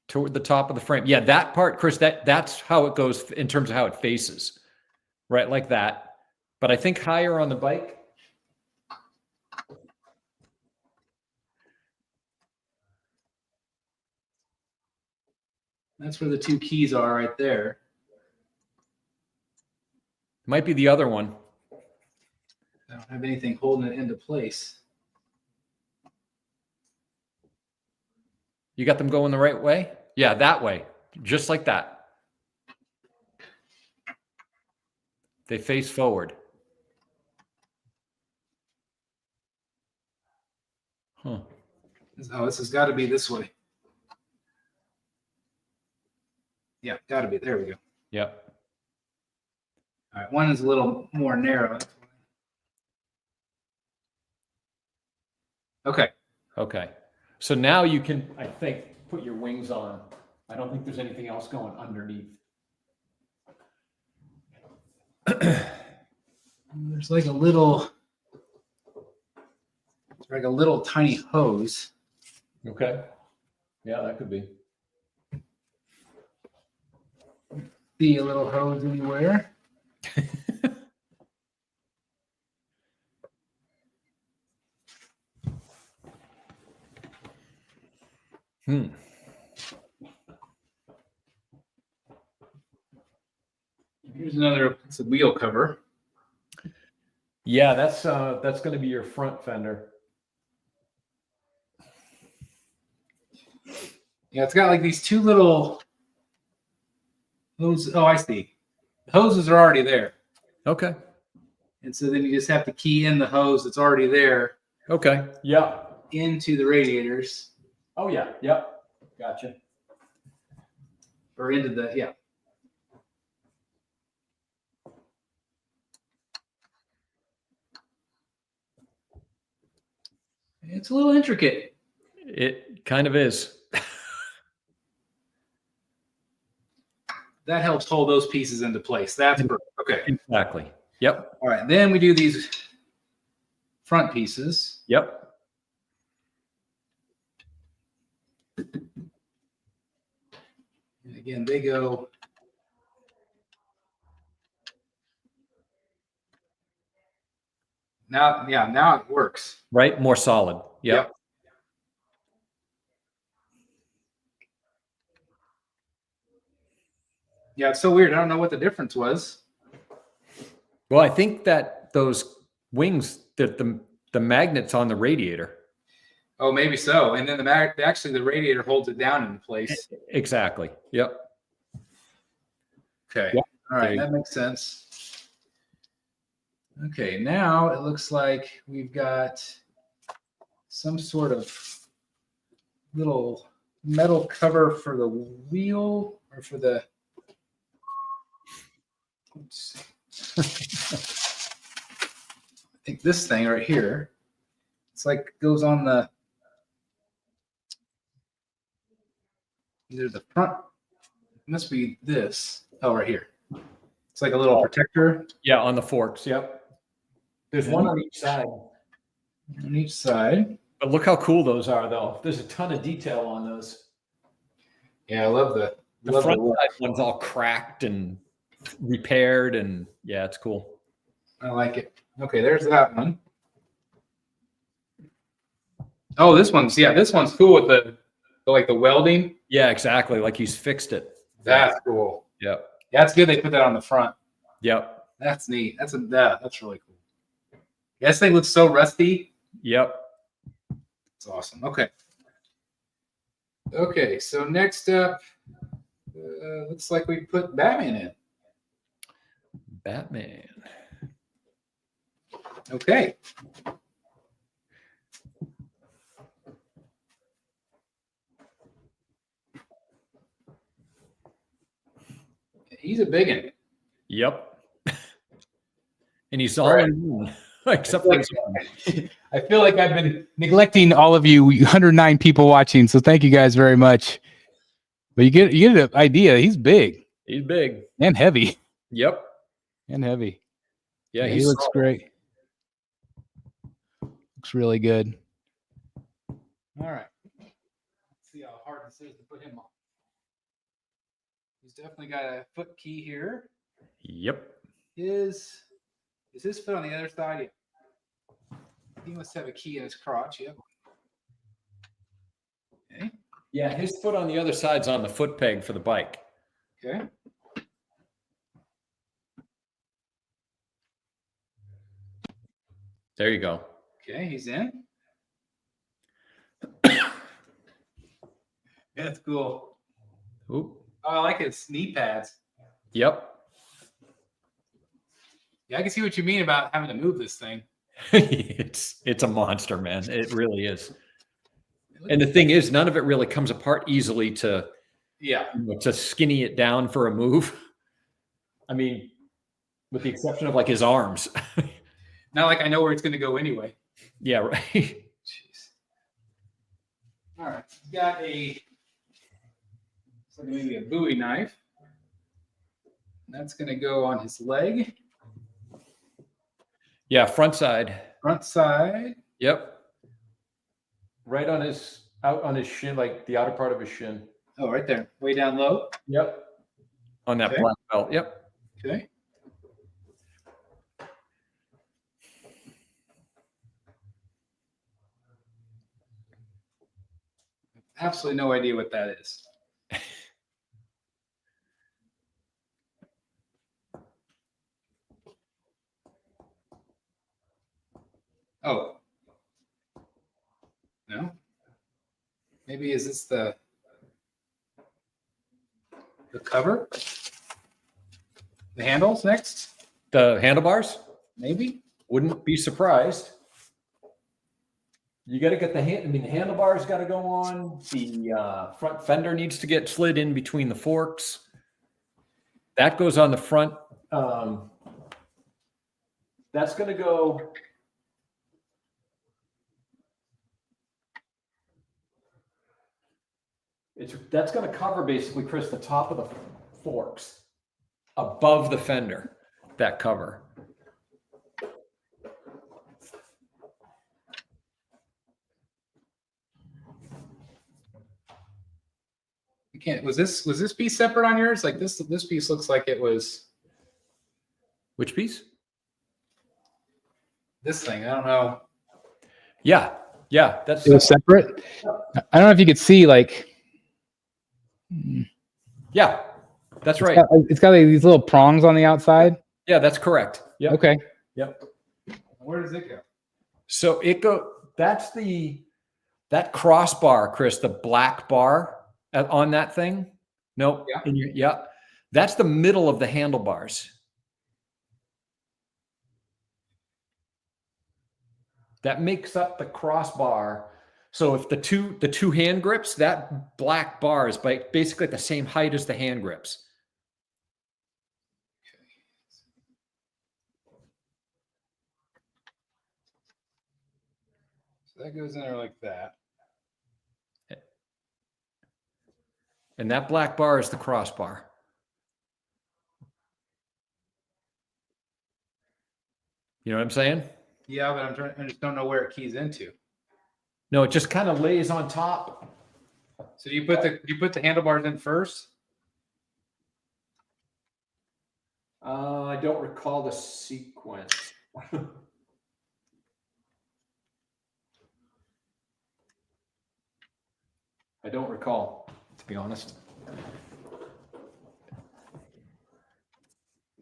Toward the top of the frame. Yeah, that part, Chris, that's how it goes in terms of how it faces. Right, like that. But I think higher on the bike. That's where the two keys are right there. Might be the other one. I don't have anything holding it into place. You got them going the right way? Yeah, that way. Just like that. They face forward. Huh. Oh, this has got to be this way. Yeah, got to be. There we go. Yep. All right, one is a little more narrow. Okay. Okay. So now you can, I think, put your wings on. I don't think there's anything else going underneath. There's like a little tiny hose. Okay. Yeah, that could be. See a little hose anywhere? Here's another. It's a wheel cover. Yeah, that's going to be your front fender. Yeah, it's got like these two little. Those. Oh, I see. hoses are already there. Okay. And so then you just have to key in the hose that's already there Okay. Yeah. into the radiators. Oh yeah. Yep. Gotcha. Or into the, yeah. It's a little intricate. It kind of is. That helps hold those pieces into place. That's perfect. Okay. Exactly. Yep. All right. Then we do these front pieces. Yep. And again, they go. Now, yeah, now it works. Right. More solid. Yep. Yeah, it's so weird. I don't know what the difference was. Well, I think that those wings, that the magnets on the radiator. Oh, maybe so. And then actually the radiator holds it down into place. Exactly. Yep. Okay. Yep. All right, that makes sense. Okay, now it looks like we've got some sort of little metal cover for the wheel or for the. Oops. I think this thing right here. It's like goes on the either the front. It must be this. Oh, right here. It's like a little protector. Yeah, on the forks. Yep. There's one on each side. On each side. But look how cool those are, though. There's a ton of detail on those. Yeah, I love the front side one's all cracked and repaired, and yeah, it's cool. I like it. Okay, there's that one. Oh, this one's cool with the like the welding. Yeah, exactly. Like he's fixed it. That's cool. Yep. Yeah, that's good. They put that on the front. Yep. That's neat. That's really cool. Yeah, this thing looks so rusty. Yep. It's awesome. Okay. Okay, so next up, looks like we put Batman in. Batman. Okay. He's a big one. Yep. And he's all in one, except for I feel like I've been neglecting all of you 109 people watching, so thank you guys very much. But you get an idea. He's big. He's big. And heavy. Yep. And heavy. Yeah, he looks great. Looks really good. All right. Let's see how hard this is to put him on. He's definitely got a foot key here. Yep. Is his foot on the other side? He must have a key in his crotch. Yep. Okay. Yeah, his foot on the other side's on the foot peg for the bike. Okay. There you go. Okay, he's in. That's cool. Oop. Oh, I like his knee pads. Yep. Yeah, I can see what you mean about having to move this thing. It's a monster, man. It really is. And the thing is, none of it really comes apart easily to skinny it down for a move. I mean, with the exception of like his arms. Not like I know where it's going to go anyway. Yeah, right. Jeez. All right. He's got it's like maybe a Bowie knife. That's going to go on his leg. Yeah, front side. Front side. Yep. Right on out on his shin, like the outer part of his shin. Oh, right there. Way down low. Yep. On that black belt. Yep. Okay. Absolutely no idea what that is. Oh. No? Maybe is this the cover? The handles next? The handlebars? Maybe. Wouldn't be surprised. You got to get the handlebars got to go on. The front fender needs to get slid in between the forks. That goes on the front. That's going to go. That's going to cover basically, Chris, the top of the forks above the fender. That cover. Was this piece separate on yours? Like this piece looks like it was. Which piece? This thing. I don't know. Yeah. It was separate. I don't know if you could see like. Yeah, that's right. It's got like these little prongs on the outside. Yeah, that's correct. Yeah. Okay. Yep. Where does it go? So that's that crossbar, Chris, the black bar on that thing. Nope. Yeah. That's the middle of the handlebars. That makes up the crossbar. So if the two hand grips, that black bar is basically at the same height as the hand grips. So that goes in there like that. And that black bar is the crossbar. You know what I'm saying? Yeah, but I just don't know where it keys into. No, it just kind of lays on top. So you put the handlebars in first? I don't recall the sequence. I don't recall, to be honest.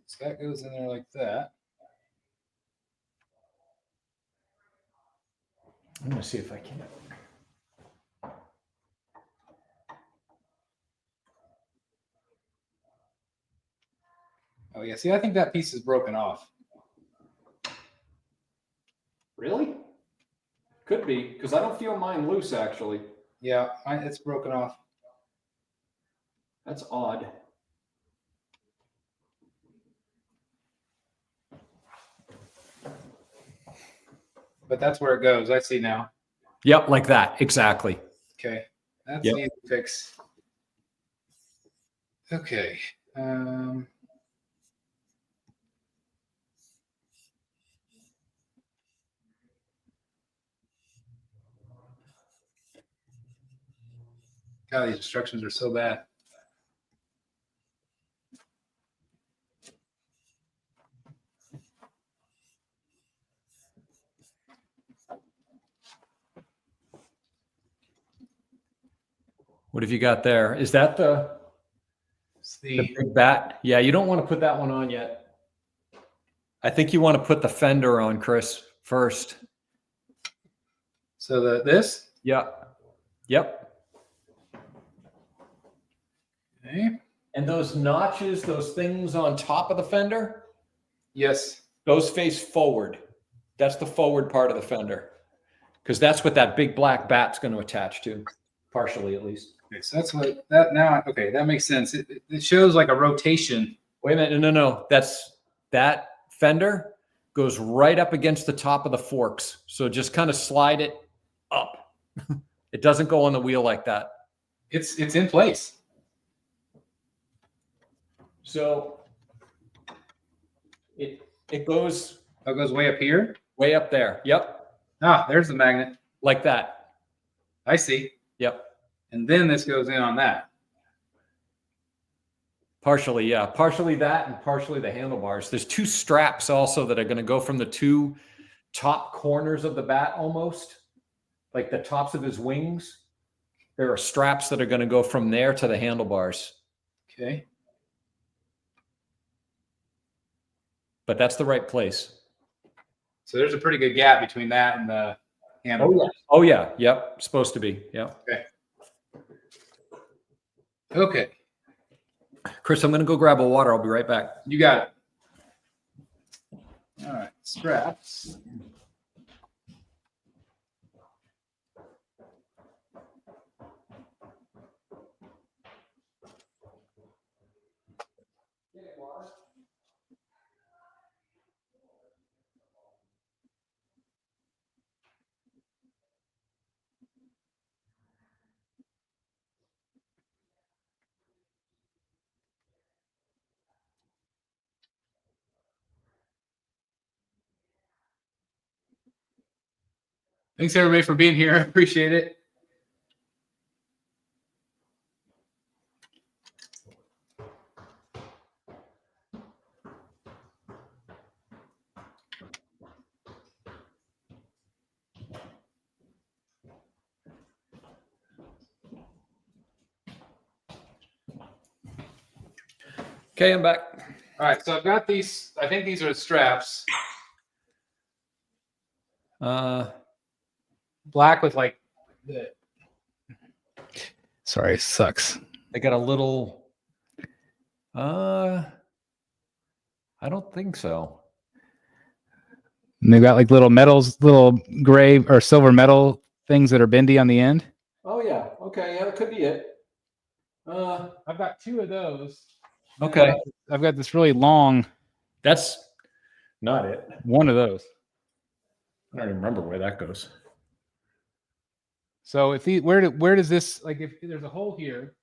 So that goes in there like that. I'm going to see if I can. Oh, yeah. See, I think that piece is broken off. Really? Could be, because I don't feel mine loose, actually. Yeah, it's broken off. That's odd. But that's where it goes. I see now. Yep, like that. Exactly. Okay. That's an easy fix. Okay. God, these instructions are so bad. What have you got there? Is that the big bat? Yeah, you don't want to put that one on yet. I think you want to put the fender on, Chris, first. So this? Yep. Okay. And those notches, those things on top of the fender? Yes. Those face forward. That's the forward part of the fender. Because that's what that big black bat's going to attach to, partially at least. Okay, so that's what that now. Okay, that makes sense. It shows like a rotation. Wait a minute. No. That fender goes right up against the top of the forks. So just kind of slide it up. It doesn't go on the wheel like that. It's in place. So it goes. Oh, it goes way up here. Way up there. Yep. Ah, there's the magnet. Like that. I see. Yep. And then this goes in on that. Partially, yeah. Partially that and partially the handlebars. There's two straps also that are going to go from the two top corners of the bat almost, like the tops of his wings. There are straps that are going to go from there to the handlebars. Okay. But that's the right place. So there's a pretty good gap between that and the handlebars. Oh, yeah. Yep. Supposed to be. Yeah. Okay. Chris, I'm going to go grab a water. I'll be right back. You got it. All right, straps. Thanks everybody for being here. I appreciate it. Okay, I'm back. All right, so I've got these. I think these are straps. Black with like the. Sorry, it sucks. They got a little. I don't think so. And they've got like little metals, little gray or silver metal things that are bendy on the end. Oh yeah. Okay. Yeah, that could be it. I've got two of those. Okay. I've got this really long. That's not it. One of those. I don't even remember where that goes. So if where does this, like, if there's a hole here?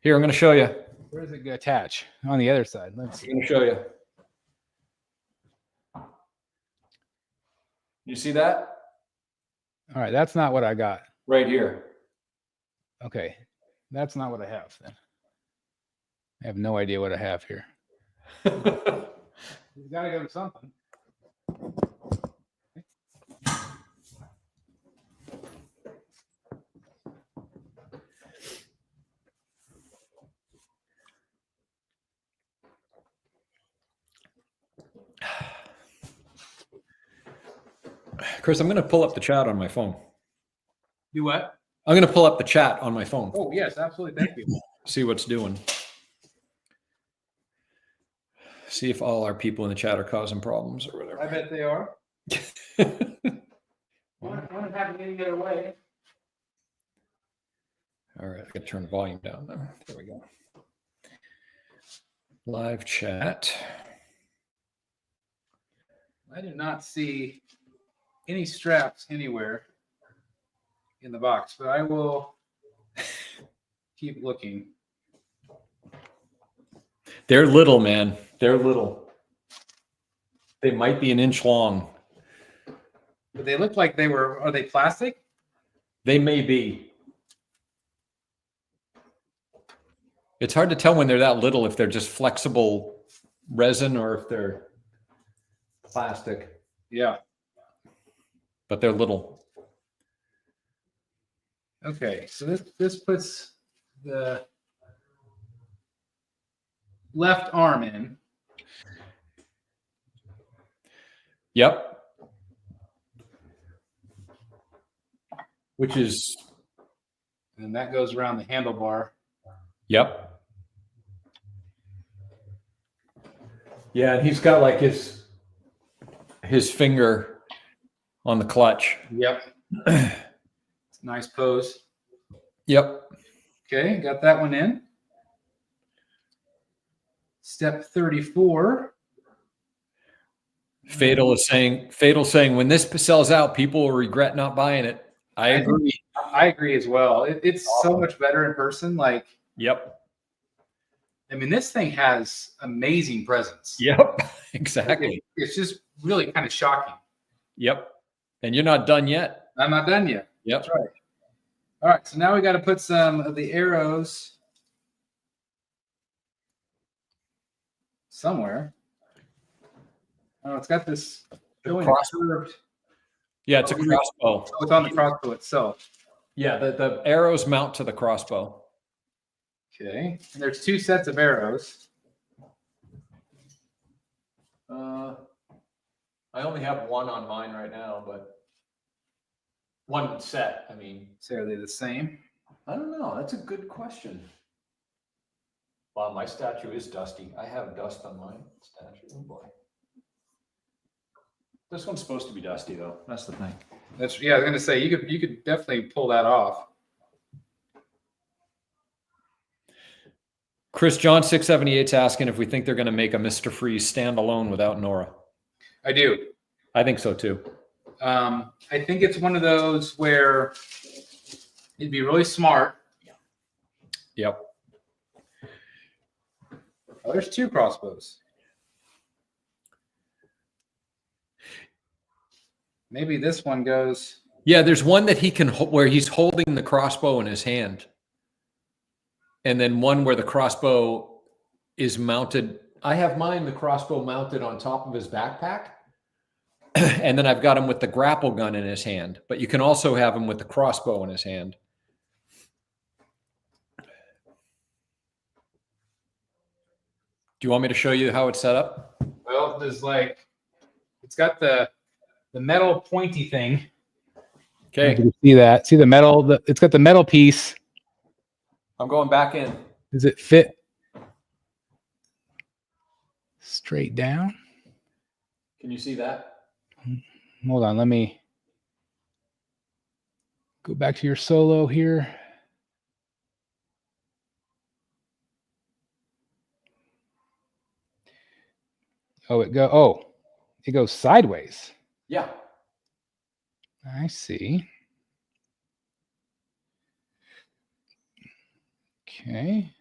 Here, I'm going to show you. Where does it attach? On the other side. Let's see. I'm going to show you. You see that? All right, that's not what I got. Right here. Okay, that's not what I have then. I have no idea what I have here. You got to go to something. Chris, I'm going to pull up the chat on my phone. Do what? I'm going to pull up the chat on my phone. Oh, yes, absolutely. Thank you. See what's doing. See if all our people in the chat are causing problems or whatever. I bet they are. Wouldn't happen any other way. All right, I got to turn the volume down now. There we go. Live chat. I do not see any straps anywhere in the box, but I will keep looking. They're little, man. They're little. They might be an inch long. But they look like are they plastic? They may be. It's hard to tell when they're that little if they're just flexible resin or if they're plastic. Yeah. But they're little. Okay, so this puts the left arm in. Yep. Which is. And that goes around the handlebar. Yep. Yeah, and he's got like his finger on the clutch. Yep. Nice pose. Yep. Okay, got that one in. Step 34. Fatal saying when this sells out, people will regret not buying it. I agree. I agree as well. It's so much better in person. Like, yep. I mean, this thing has amazing presence. Yep. Exactly. It's just really kind of shocking. Yep. And you're not done yet. I'm not done yet. Yep. That's right. All right. So now we got to put some of the arrows somewhere. Oh, it's got this. Curved. Yeah, it's a crossbow. So it's on the crossbow itself. Yeah, the arrows mount to the crossbow. Okay. And there's two sets of arrows. I only have one on mine right now, but one set, I mean. So are they the same? I don't know. That's a good question. Wow, my statue is dusty. I have dust on my statue. Oh boy. This one's supposed to be dusty though. That's the thing. I was gonna say you could definitely pull that off. Chris John 678's asking if we think they're going to make a Mr. Freeze standalone without Nora. I do. I think so too. I think it's one of those where it'd be really smart. Yep. Oh, there's 2 crossbows. Maybe this one goes. Yeah, there's one that he can where he's holding the crossbow in his hand, and then one where the crossbow is mounted. I have mine, the crossbow mounted on top of his backpack, and then I've got him with the grapple gun in his hand. But you can also have him with the crossbow in his hand. Do you want me to show you how it's set up? Well, there's it's got the metal pointy thing. Okay. You can see that. See the metal? It's got the metal piece. I'm going back in. Does it fit straight down? Can you see that? Hold on. Let me go back to your solo here. It goes sideways. Yeah. I see. Okay.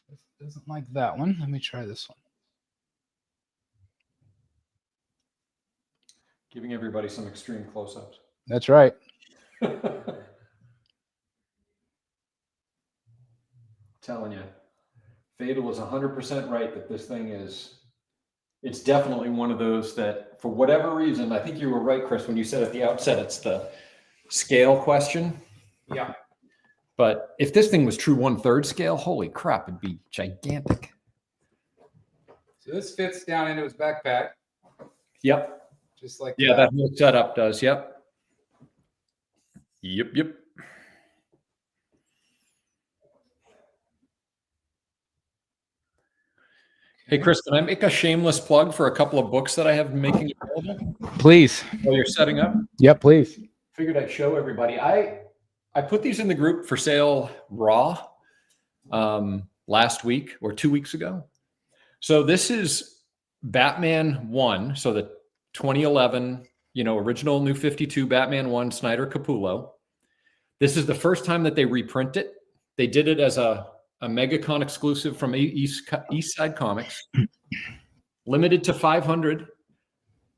This doesn't like that one. Let me try this one. Giving everybody some extreme close-ups. That's right. Telling you, Fatal is 100% right that this thing it's definitely one of those that, for whatever reason, I think you were right, Chris, when you said at the outset, it's the scale question. Yeah. But if this thing was true 1/3 scale, holy crap, it'd be gigantic. So this fits down into his backpack. Yep. Just like that whole setup does. Yep. Yep. Hey, Chris, can I make a shameless plug for a couple of books that I have making available? Please. While you're setting up? Yep, please. Figured I'd show everybody. I put these in the group for sale raw last week or 2 weeks ago. So this is Batman 1, so the 2011, original New 52 Batman 1 Snyder Capullo. This is the first time that they reprint it. They did it as a MegaCon exclusive from East Side Comics, limited to 500.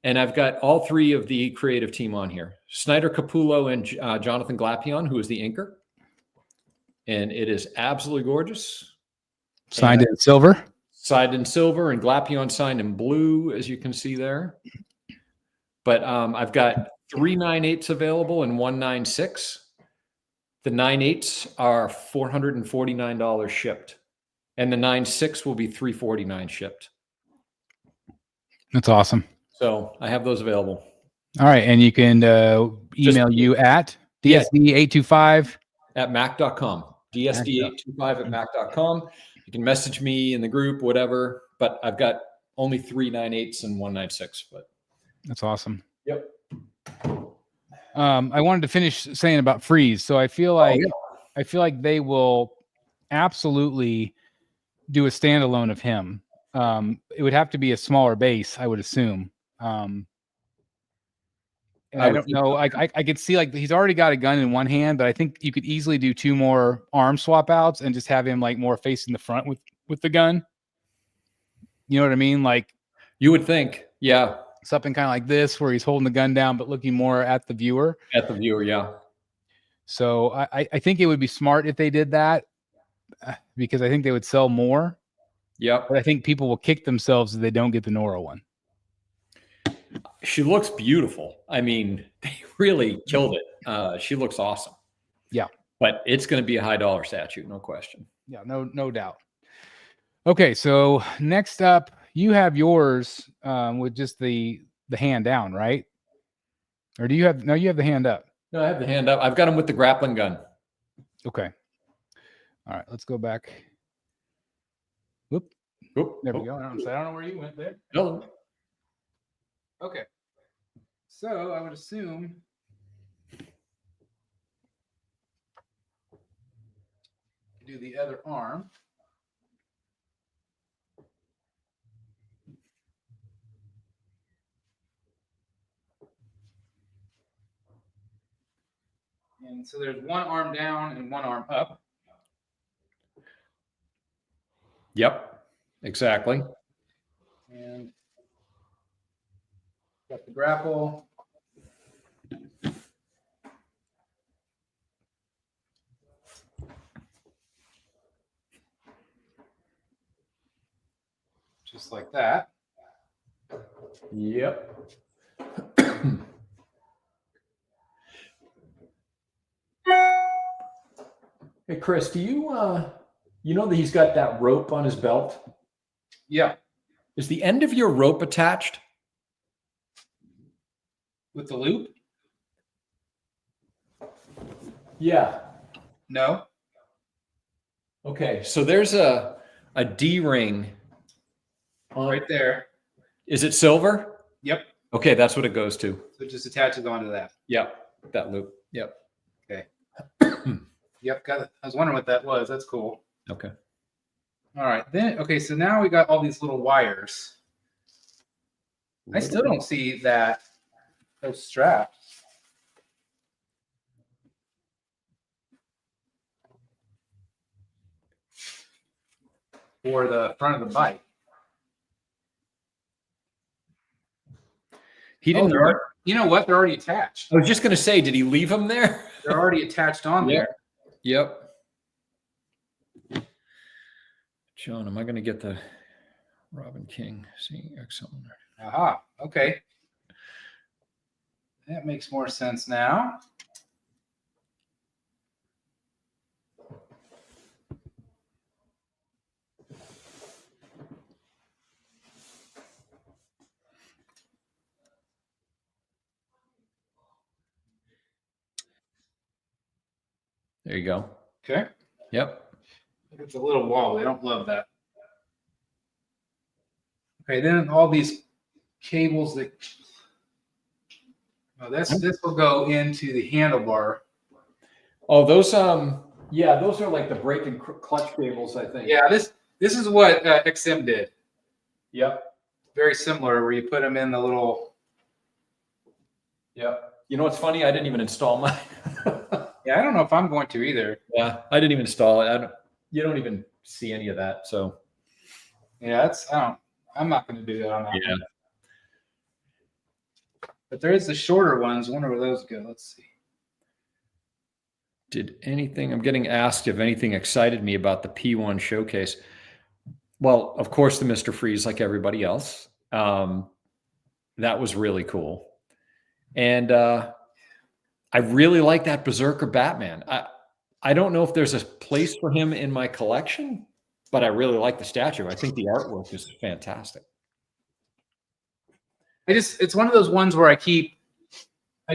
And I've got all 3 of the creative team on here. Snyder Capullo and Jonathan Glapion, who is the inker. And it is absolutely gorgeous. Signed in silver. Signed in silver, and Glapion signed in blue, as you can see there. But I've got 3 9/8s available and 1 9/6. The 9/8s are $449 shipped, and the 9/6 will be $349 shipped. That's awesome. So I have those available. All right, and you can email you at dsd825 at mac.com. dsd825 at mac.com. You can message me in the group, whatever. But I've got only 3 9/8s and 1 9/6. But that's awesome. Yep. I wanted to finish saying about Freeze. So I feel like they will absolutely do a standalone of him. It would have to be a smaller base, I would assume. And I don't know. I could see he's already got a gun in one hand, but I think you could easily do 2 more arm swap outs and just have him more facing the front with the gun. You know what I mean? You would think, yeah. Something kind of like this, where he's holding the gun down, but looking more at the viewer. At the viewer, yeah. So I think it would be smart if they did that, because I think they would sell more. Yep. But I think people will kick themselves if they don't get the Nora one. She looks beautiful. I mean, they really killed it. She looks awesome. Yeah. But it's going to be a high dollar statue, no question. Yeah, no doubt. Okay, so next up, you have yours with just the hand down, right? Or you have the hand up? No, I have the hand up. I've got him with the grappling gun. Okay. All right, let's go back. Whoop. Oop, There we oop. go. I don't know where you went there. No. Okay. So I would assume do the other arm. And so there's one arm down and one arm up. Yep, exactly. And got the grapple. Just like that. Yep. Hey, Chris, do you know that he's got that rope on his belt? Yeah. Is the end of your rope attached? With the loop? Yeah. No. Okay, so there's a D-ring Right there. Is it silver? Yep. Okay, that's what it goes to. So it just attaches onto that. Yep, that loop. Yep. Okay. Yep, got it. I was wondering what that was. That's cool. Okay. All right. Then okay, so now we got all these little wires. I still don't see those straps. For the front of the bike. He didn't. You know what? They're already attached. I was just going to say, did he leave them there? They're already attached on there. Yep. John, am I going to get the Robin King CX on there? Aha. Okay. That makes more sense now. There you go. Okay. Yep. It's a little wobbly. I don't love that. Okay, then all these cables that this will go into the handlebar. Oh, those yeah, those are like the brake and clutch cables, I think. Yeah, this is what XM did. Yep. Very similar, where you put them in the little. Yep. You know what's funny? I didn't even install mine. Yeah, I don't know if I'm going to either. Yeah, I didn't even install it. You don't even see any of that. So yeah, I'm not going to do that on that. Yeah. One. But there is the shorter ones. I wonder where those go. Let's see. I'm getting asked if anything excited me about the P1 showcase. Well, of course, the Mr. Freeze, like everybody else. That was really cool. And I really like that Berserker Batman. I don't know if there's a place for him in my collection, but I really like the statue. I think the artwork is fantastic. It's one of those ones where I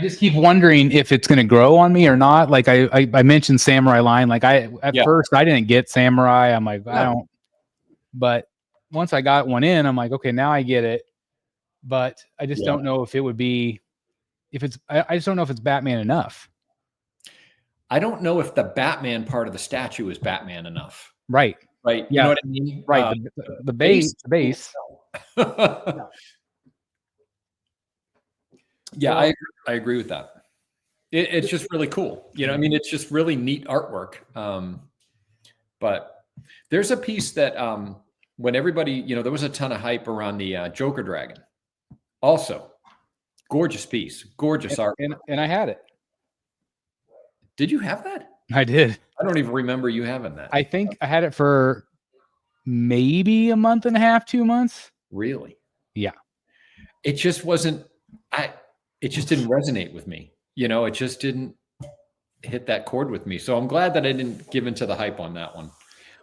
just keep wondering if it's going to grow on me or not. Like I mentioned Samurai line. Like at first I didn't get Samurai. I'm like, I don't, but once I got one in, I'm like, okay, now I get it. But I just don't know if it would be, I just don't know if it's Batman enough. I don't know if the Batman part of the statue is Batman enough. Right. Right. You know what I mean? Right. The base. Yeah, I agree with that. It's just really cool. You know, I mean, it's just really neat artwork. But there's a piece that when everybody, there was a ton of hype around the Joker Dragon. Also, gorgeous piece, gorgeous art. And I had it. Did you have that? I did. I don't even remember you having that. I think I had it for maybe a month and a half, 2 months. Really? Yeah. It just wasn't, it just didn't resonate with me. It just didn't hit that chord with me. So I'm glad that I didn't give into the hype on that one.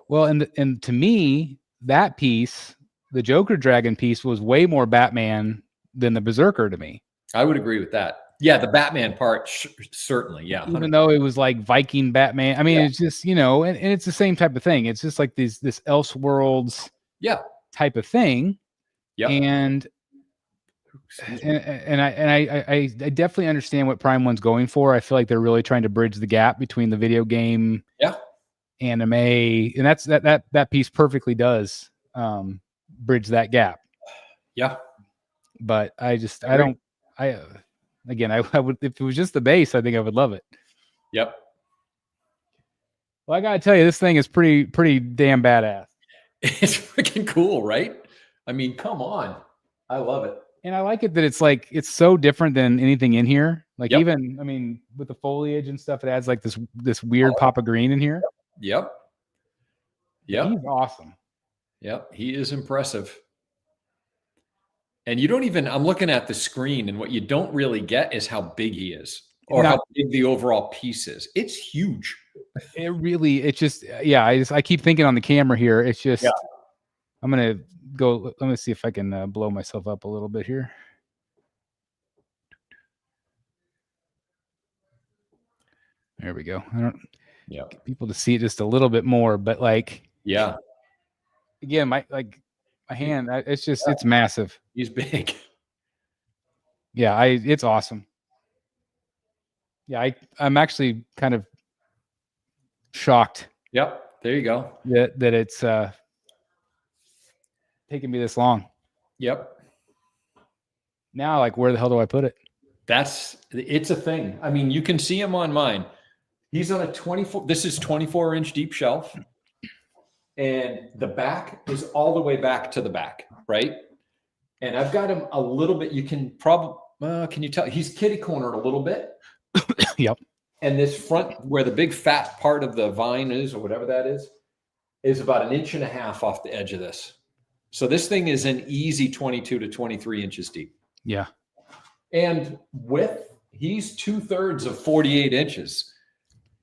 Well, and to me, that piece, the Joker Dragon piece, was way more Batman than the Berserker to me. I would agree with that. Yeah, the Batman part, certainly. Yeah, 100%. Even though it was like Viking Batman. I mean, it's just, and it's the same type of thing. It's just like this Elseworlds type of thing. Yep. And I definitely understand what Prime One's going for. I feel like they're really trying to bridge the gap between the video game, anime, and that piece perfectly does bridge that gap. Yeah. But I would, if it was just the base, I think I would love it. Yep. Well, I gotta tell you, this thing is pretty damn badass. It's freaking cool, right? I mean, come on. I love it. And I like it that it's so different than anything in here. Like even, I mean, with the foliage and stuff, it adds like this weird pop of green in here. Yep. He's awesome. Yep. He is impressive. And you don't even, I'm looking at the screen, and what you don't really get is how big he is, or how big the overall piece is. It's huge. I keep thinking on the camera here. It's just, I'm going to let me see if I can blow myself up a little bit here. There we go. I don't get people to see it just a little bit more, but again, my hand, it's just, it's massive. He's big. Yeah, it's awesome. Yeah, I'm actually kind of shocked. Yep. There you go. That it's taking me this long. Yep. Now, like, where the hell do I put it? It's a thing. I mean, you can see him on mine. He's on a 24-inch deep shelf. And the back is all the way back to the back, right? And I've got him a little bit. You can probably, can you tell? He's kitty cornered a little bit. Yep. And this front, where the big fat part of the vine is, or whatever that is about 1.5 inches off the edge of this. So this thing is an easy 22 to 23 inches deep. Yeah. And width, he's 2/3 of 48 inches.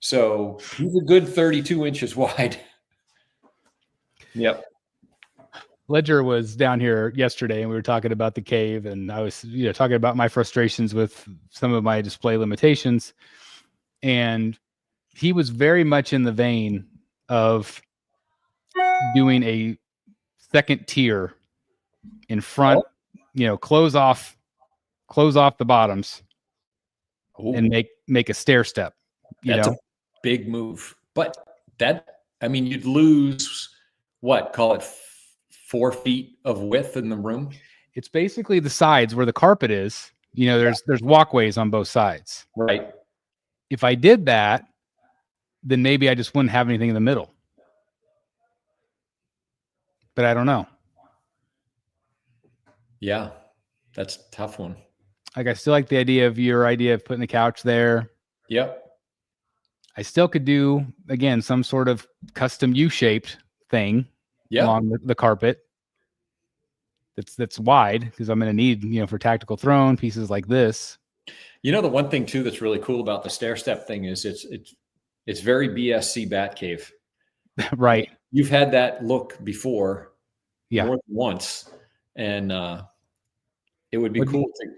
So he's a good 32 inches wide. Yep. Ledger was down here yesterday, and we were talking about the cave, and I was, talking about my frustrations with some of my display limitations. And he was very much in the vein of doing a second tier in front, close off the bottoms. Ooh. And make a stair step. That's a big move. But you'd lose call it 4 feet of width in the room. It's basically the sides where the carpet is. There's walkways on both sides. Right. If I did that, then maybe I just wouldn't have anything in the middle. But I don't know. Yeah, that's a tough one. Like, I still like the idea of your idea of putting the couch there. Yep. I still could do, again, some sort of custom U-shaped thing along the carpet. That's wide, because I'm going to need, for tactical throne pieces like this. The one thing too that's really cool about the stair step thing is it's very BSC Batcave. Right. You've had that look before, more than once, and it would be cool to.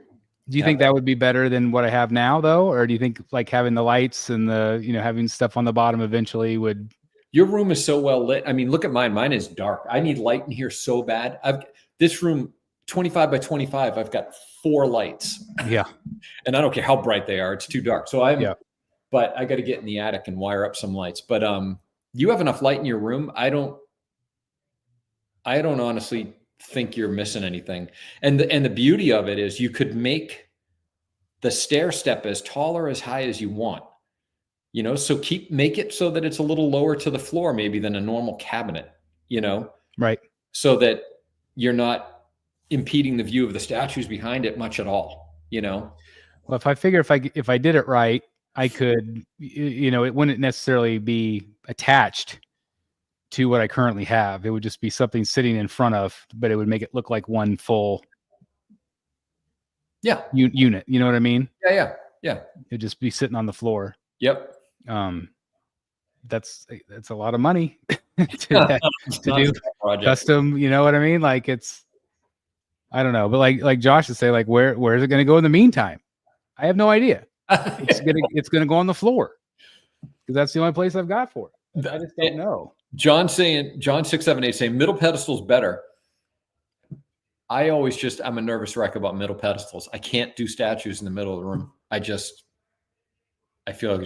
Do you think that would be better than what I have now, though, or do you think like having the lights and the having stuff on the bottom eventually would? Your room is so well lit. I mean, look at mine. Mine is dark. I need light in here so bad. This room, 25 by 25. I've got 4 lights. Yeah. And I don't care how bright they are. It's too dark. So but I got to get in the attic and wire up some lights. But you have enough light in your room. I don't honestly think you're missing anything. And the beauty of it is you could make the stair step as tall or as high as you want. So make it so that it's a little lower to the floor maybe than a normal cabinet, Right. So that you're not impeding the view of the statues behind it much at all, Well, if I figure if I did it right, I could, it wouldn't necessarily be attached to what I currently have. It would just be something sitting in front of, but it would make it look like one full unit. You know what I mean? Yeah. It'd just be sitting on the floor. Yep. That's a lot of money to do custom. You know what I mean? Like I don't know, but like Josh would say, like where's it going to go in the meantime? I have no idea. It's gonna go on the floor because that's the only place I've got for it. I just don't know. John 678 saying middle pedestal's better. I'm a nervous wreck about middle pedestals. I can't do statues in the middle of the room. I feel like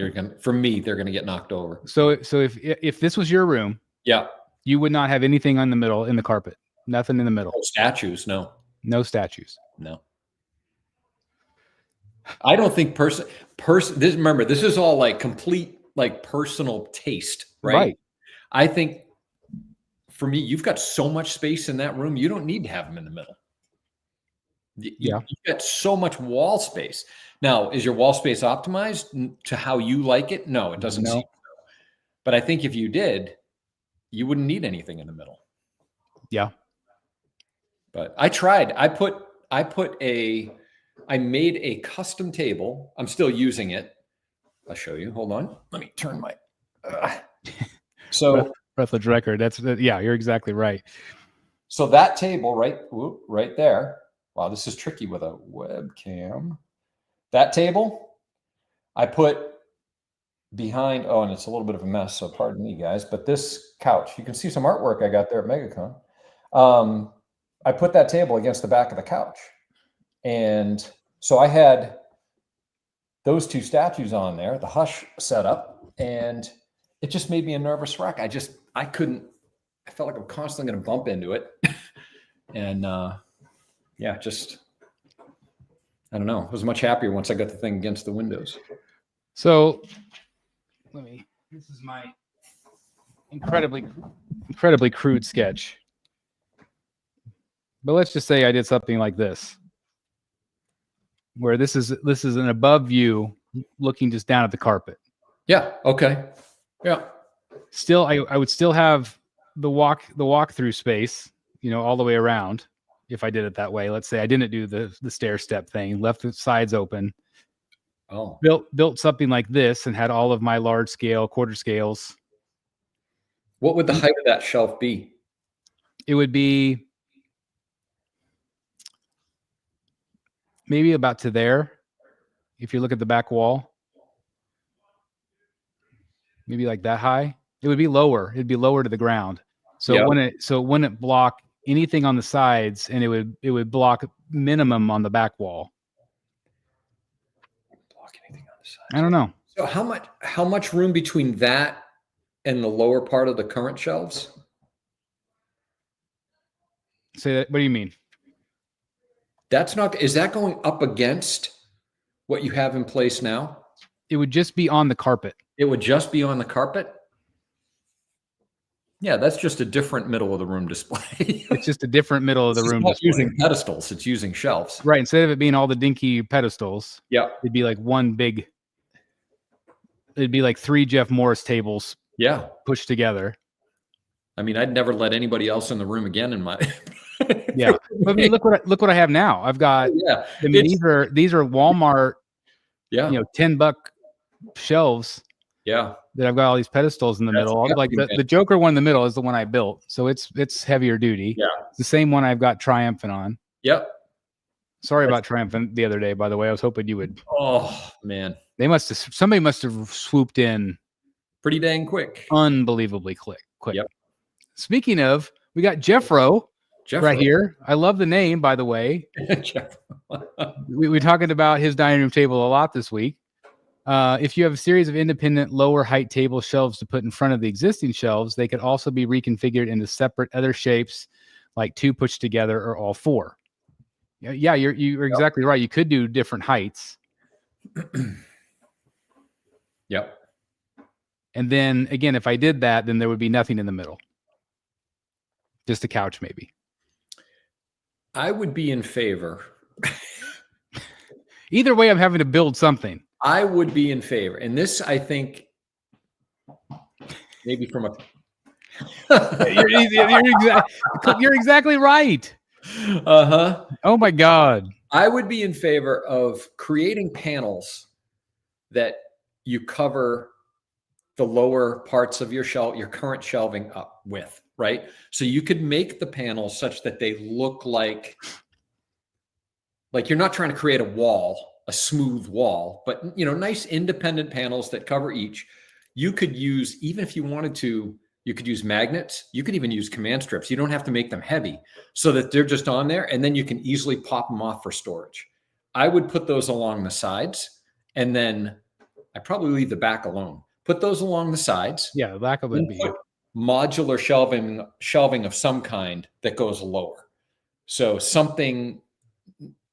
they're gonna get knocked over. So if this was your room, yeah, you would not have anything on the middle in the carpet. Nothing in the middle. No statues, no. No statues. No. I don't think remember, this is all like complete like personal taste, right? I think for me, you've got so much space in that room, you don't need to have them in the middle. You've got so much wall space. Now, is your wall space optimized to how you like it? No, it doesn't seem so. But I think if you did, you wouldn't need anything in the middle. Yeah. But I tried. I made a custom table. I'm still using it. I'll show you. Hold on. Let me turn my so Breathless record. You're exactly right. So that table right there. Wow, this is tricky with a webcam. That table I put behind, and it's a little bit of a mess, so pardon me, guys. But this couch, you can see some artwork I got there at MegaCon. I put that table against the back of the couch. And so I had those two statues on there, the Hush setup, and it just made me a nervous wreck. I felt like I'm constantly going to bump into it. And I don't know. I was much happier once I got the thing against the windows. So this is my incredibly crude sketch. But let's just say I did something like this, where this is an above view looking just down at the carpet. Yeah. Okay. Yeah. Still, I would still have the walk-through space, all the way around. If I did it that way, let's say I didn't do the stair step thing, left the sides open. Oh. Built something like this and had all of my large scale quarter scales. What would the height of that shelf be? It would be maybe about to there. If you look at the back wall, maybe like that high. It would be lower. It'd be lower to the ground. So it wouldn't block anything on the sides, and it would block minimum on the back wall. Block anything on the sides. I don't know. So how much room between that and the lower part of the current shelves? Say that. What do you mean? Is that going up against what you have in place now? It would just be on the carpet. It would just be on the carpet? Yeah, that's just a different middle of the room display. It's just a different middle of the room display. It's using pedestals. It's using shelves. Right. Instead of it being all the dinky pedestals, it'd be like it'd be like 3 Jeff Morris tables pushed together. I mean, I'd never let anybody else in the room again in my Yeah. But I mean, look what I have now. I've got I mean, these are Walmart $10 shelves. Yeah. That I've got all these pedestals in the middle. Like the Joker one in the middle is the one I built. So it's heavier duty. Yeah. It's the same one I've got Triumphant on. Yep. Sorry about Triumphant the other day, by the way. I was hoping you would. Oh man. Somebody must have swooped in pretty dang quick. Unbelievably quick. Yep. Speaking of, we got Jeffro right here. I love the name, by the way. We're talking about his dining room table a lot this week. If you have a series of independent lower height table shelves to put in front of the existing shelves, they could also be reconfigured into separate other shapes, like 2 pushed together or all 4. Yeah, you're exactly right. You could do different heights. Yep. And then again, if I did that, then there would be nothing in the middle. Just a couch, maybe. I would be in favor. Either way, I'm having to build something. I would be in favor. And this, I think, maybe from a... you're exactly right. Uh-huh. Oh, my God. I would be in favor of creating panels that you cover the lower parts of your current shelving up with, right? So you could make the panels such that they look like you're not trying to create a wall a smooth wall, but nice independent panels that cover each. You could use, even if you wanted to, you could use magnets. You could even use command strips. You don't have to make them heavy so that they're just on there, and then you can easily pop them off for storage. I would put those along the sides, and then I probably leave the back alone. Put those along the sides. Yeah, the back of it. Modular shelving of some kind that goes lower. So something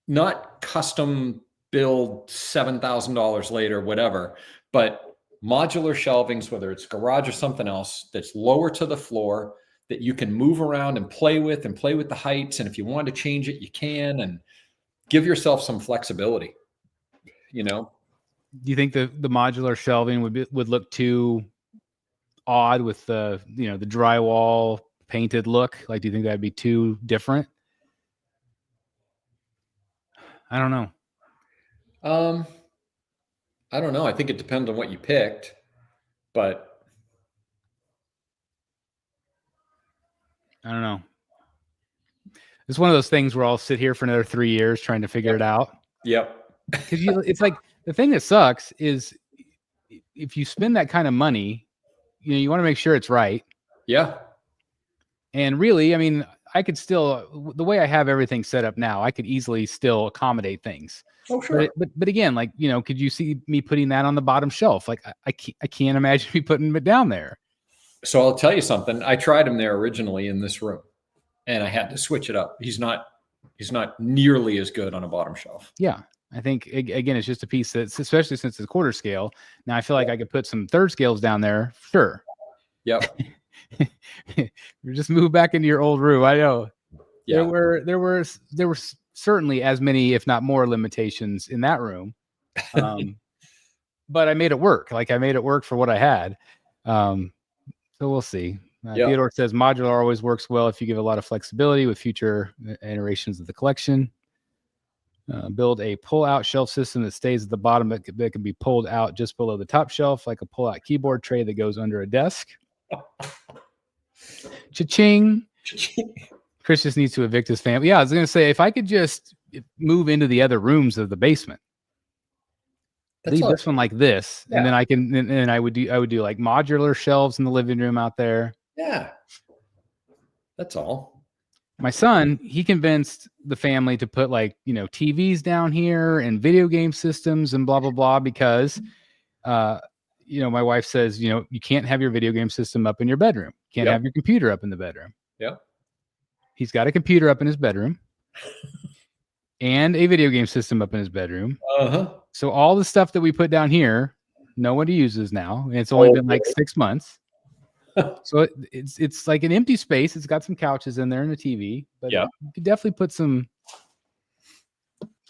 not custom build $7,000 later, whatever, but modular shelvings, whether it's garage or something else, that's lower to the floor that you can move around and play with the heights. And if you want to change it, you can, and give yourself some flexibility, Do you think the modular shelving would look too odd with the the drywall painted look? Like, do you think that'd be too different? I don't know. I don't know. I think it depends on what you picked, but I don't know. It's one of those things where I'll sit here for another 3 years trying to figure it out. Yep. Because it's like, the thing that sucks is if you spend that kind of money, you want to make sure it's right. Yeah. And really, I mean, I could still, the way I have everything set up now, I could easily still accommodate things. Oh, sure. But again, like, could you see me putting that on the bottom shelf? Like, I can't imagine me putting it down there. So I'll tell you something. I tried him there originally in this room, and I had to switch it up. He's not nearly as good on a bottom shelf. Yeah. I think, again, it's just a piece that's, especially since it's quarter scale. Now I feel like I could put some third scales down there. Sure. Yep. You just move back into your old room. I know. Yeah. There were certainly as many, if not more, limitations in that room. But I made it work. Like, I made it work for what I had. So we'll see. Theodore says modular always works well if you give a lot of flexibility with future iterations of the collection. Build a pull-out shelf system that stays at the bottom that can be pulled out just below the top shelf, like a pull-out keyboard tray that goes under a desk. Cha-ching. Chris just needs to evict his family. Yeah, I was going to say, if I could just move into the other rooms of the basement, leave this one like this, and then I would do like modular shelves in the living room out there. Yeah, that's all. My son, he convinced the family to put like TVs down here and video game systems and blah blah blah because my wife says you can't have your video game system up in your bedroom. You can't have your computer up in the bedroom. Yeah. He's got a computer up in his bedroom and a video game system up in his bedroom. Uh-huh. So all the stuff that we put down here, nobody uses now. And it's only been like 6 months. So it's like an empty space. It's got some couches in there and a TV. But you could definitely put some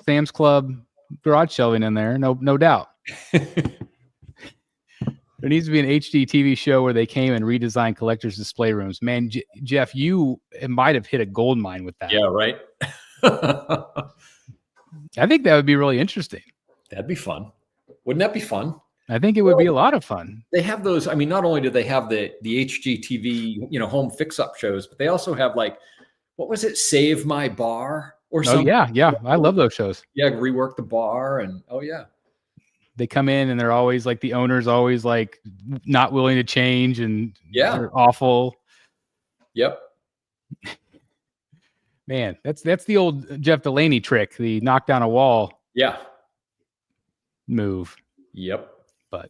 Sam's Club garage shelving in there. No doubt. There needs to be an HD TV show where they came and redesigned collectors' display rooms. Man, Jeff, you might have hit a gold mine with that. Yeah, right. I think that would be really interesting. That'd be fun. Wouldn't that be fun? I think it would be a lot of fun. They have those. I mean, not only do they have the HGTV, home fix-up shows, but they also have like, what was it? Save My Bar or something. Oh, yeah. I love those shows. Yeah, rework the bar and they come in and they're always like, the owner's always like not willing to change and they're awful. Yep. Man, that's the old Jeff Delaney trick, the knock down a wall. Yeah. Move. Yep. But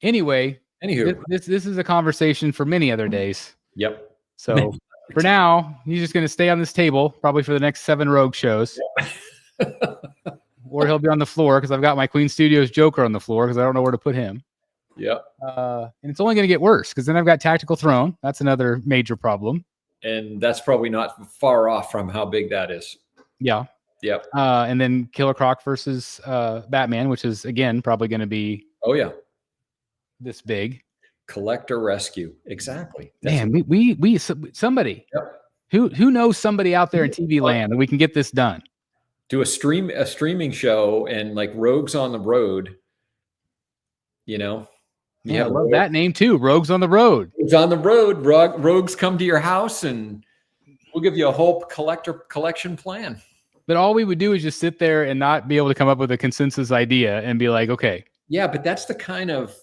anyway, this is a conversation for many other days. Yep. So for now, he's just going to stay on this table probably for the next 7 Rogue shows. Yeah. Or he'll be on the floor because I've got my Queen Studios Joker on the floor because I don't know where to put him. Yep. And it's only going to get worse because then I've got Tactical Throne. That's another major problem. And that's probably not far off from how big that is. Yeah. Yep. And then Killer Croc versus Batman, which is again probably going to be this big. Collector Rescue. Exactly. Man, we somebody who knows somebody out there in TV land that we can get this done. Do a streaming show and like Rogues on the Road. Yeah, I love that name too. Rogues on the Road. Rogues on the Road. Rogues come to your house and we'll give you a whole collection plan. But all we would do is just sit there and not be able to come up with a consensus idea and be like, okay. Yeah, but that's the kind of,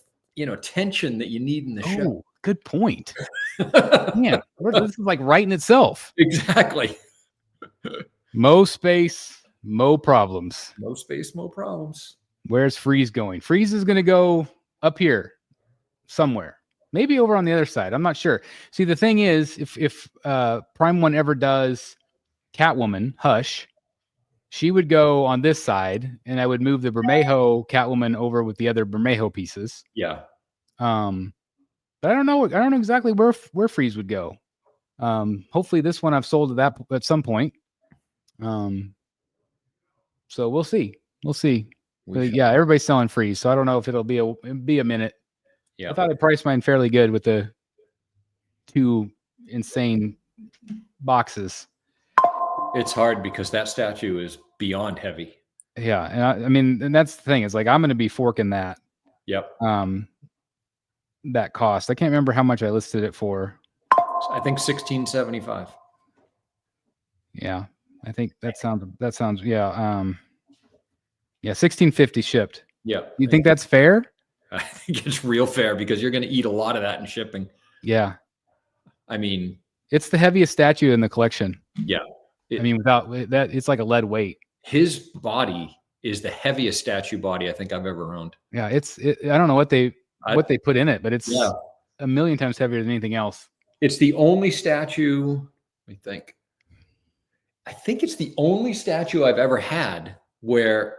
tension that you need in the show. Oh, good point. Man, this is like writing itself. Exactly. Mo space, mo problems. No space, no problems. Where's Freeze going? Freeze is going to go up here somewhere. Maybe over on the other side. I'm not sure. See, the thing is, if Prime One ever does Catwoman, Hush, she would go on this side, and I would move the Bermejo Catwoman over with the other Bermejo pieces. Yeah. But I don't know. I don't know exactly where Freeze would go. Hopefully, this one I've sold at some point. So we'll see. We'll see. Yeah, everybody's selling Freeze, so I don't know if it'll be a minute. Yeah. I thought I priced mine fairly good with the 2 insane boxes. It's hard because that statue is beyond heavy. Yeah, and I mean, and that's the thing. Is like I'm going to be forking that. Yep. That cost. I can't remember how much I listed it for. I think $16.75. Yeah, I think that sounds. Yeah. Yeah, $16.50 shipped. Yeah. You think that's fair? I think it's real fair because you're going to eat a lot of that in shipping. Yeah. I mean, it's the heaviest statue in the collection. Yeah. I mean, without that, it's like a lead weight. His body is the heaviest statue body I think I've ever owned. Yeah, I don't know what they put in it, but it's a million times heavier than anything else. It's the only statue. Let me think. I think it's the only statue I've ever had where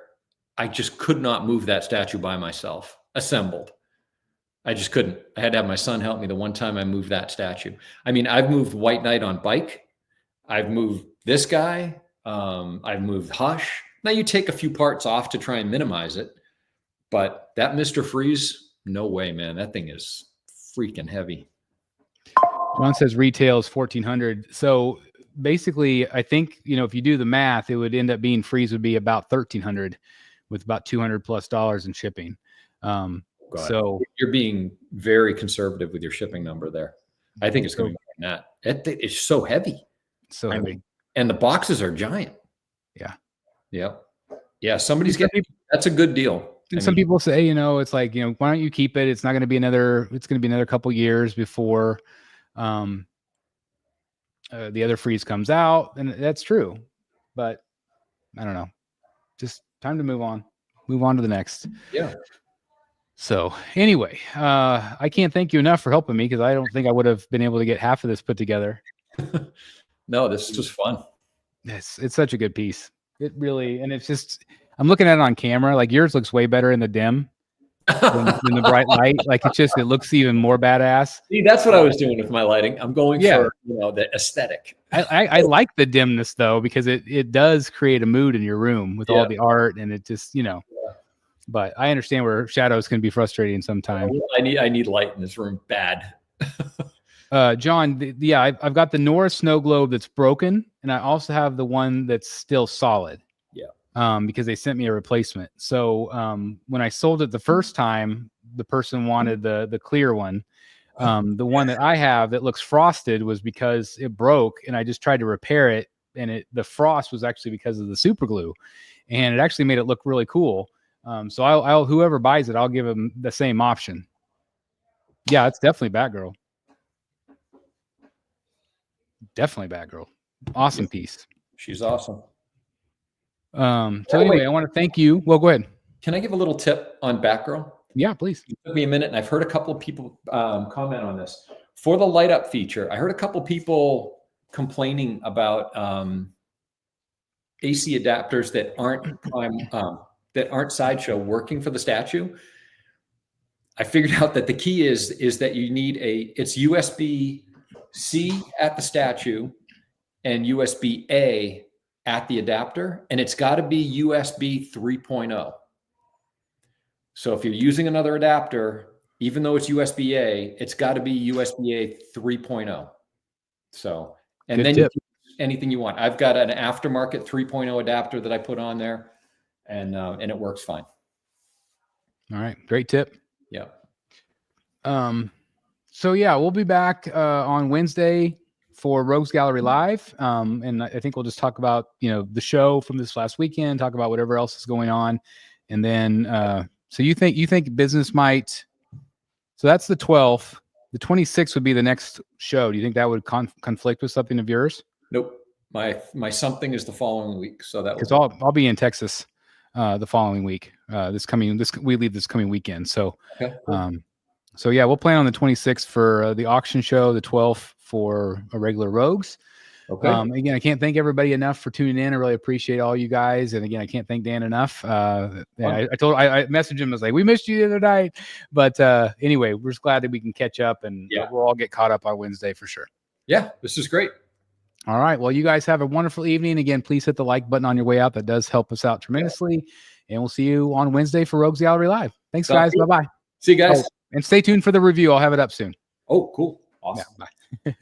I just could not move that statue by myself, assembled. I just couldn't. I had to have my son help me the one time I moved that statue. I mean, I've moved White Knight on bike. I've moved this guy. I've moved Hush. Now you take a few parts off to try and minimize it, but that Mr. Freeze, no way, man. That thing is freaking heavy. John says retail is $1,400. So basically, I think, if you do the math, it would end up being Freeze would be about $1,300 with about $200+ in shipping. So you're being very conservative with your shipping number there. I think it's going to be more than that. It's so heavy. So heavy. mean, and the boxes are giant. Yeah. Yeah. Yeah. Somebody's getting, that's a good deal. And some people say, it's like, why don't you keep it? It's going to be another couple years before the other Freeze comes out. And that's true. But I don't know. Just time to move on to the next. Yeah. So anyway, I can't thank you enough for helping me because I don't think I would have been able to get half of this put together. No, this is just fun. It's such a good piece. It really, and it's just, I'm looking at it on camera. Like yours looks way better in the dim than the bright light. Like it looks even more badass. See, that's what I was doing with my lighting. I'm going for the aesthetic. I like the dimness though, because it does create a mood in your room with all the art, and it just, but I understand where shadows can be frustrating sometimes. I need light in this room bad. John, I've got the Norris snow globe that's broken, and I also have the one that's still solid. Yeah. Because they sent me a replacement. So when I sold it the first time, the person wanted the clear one. The one that I have that looks frosted was because it broke, and I just tried to repair it, and the frost was actually because of the super glue, and it actually made it look really cool. So I'll whoever buys it, I'll give them the same option. Yeah, it's definitely Batgirl. Definitely Batgirl. Awesome piece. She's awesome. So anyway, I want to thank you. Well, go ahead. Can I give a little tip on Batgirl? Yeah, please. It took me a minute, and I've heard a couple of people comment on this. For the light up feature, I heard a couple of people complaining about AC adapters that aren't Sideshow working for the statue. I figured out that the key is that you need it's USB-C at the statue and USB-A at the adapter, and it's got to be USB 3.0. So if you're using another adapter, even though it's USB-A, it's got to be USB-A 3.0. So, and good then tip. you can use anything you want. I've got an aftermarket 3.0 adapter that I put on there, and it works fine. All right, great tip. Yeah. So yeah, we'll be back on Wednesday. for Rogues Gallery Live. And I think we'll just talk about, the show from this last weekend, talk about whatever else is going on. And then, so you think business might, so that's the 12th, the 26th would be the next show. Do you think that would conflict with something of yours? Nope. My something is the following week. So that because I'll be in Texas the following week. We leave this coming weekend. So, okay, cool. So yeah, we'll plan on the 26th for the auction show, the 12th for a regular Rogues. Okay. Again, I can't thank everybody enough for tuning in. I really appreciate all you guys. And again, I can't thank Dan enough. I messaged him. I was like, we missed you the other night. But anyway, we're just glad that we can catch up, and we'll all get caught up on Wednesday for sure. Yeah, this is great. All right. Well, you guys have a wonderful evening. Again, please hit the like button on your way out. That does help us out tremendously. And we'll see you on Wednesday for Rogues Gallery Live. Thanks, guys. Bye-bye. See you guys. And stay tuned for the review. I'll have it up soon. Oh, cool. Awesome. Yeah, bye.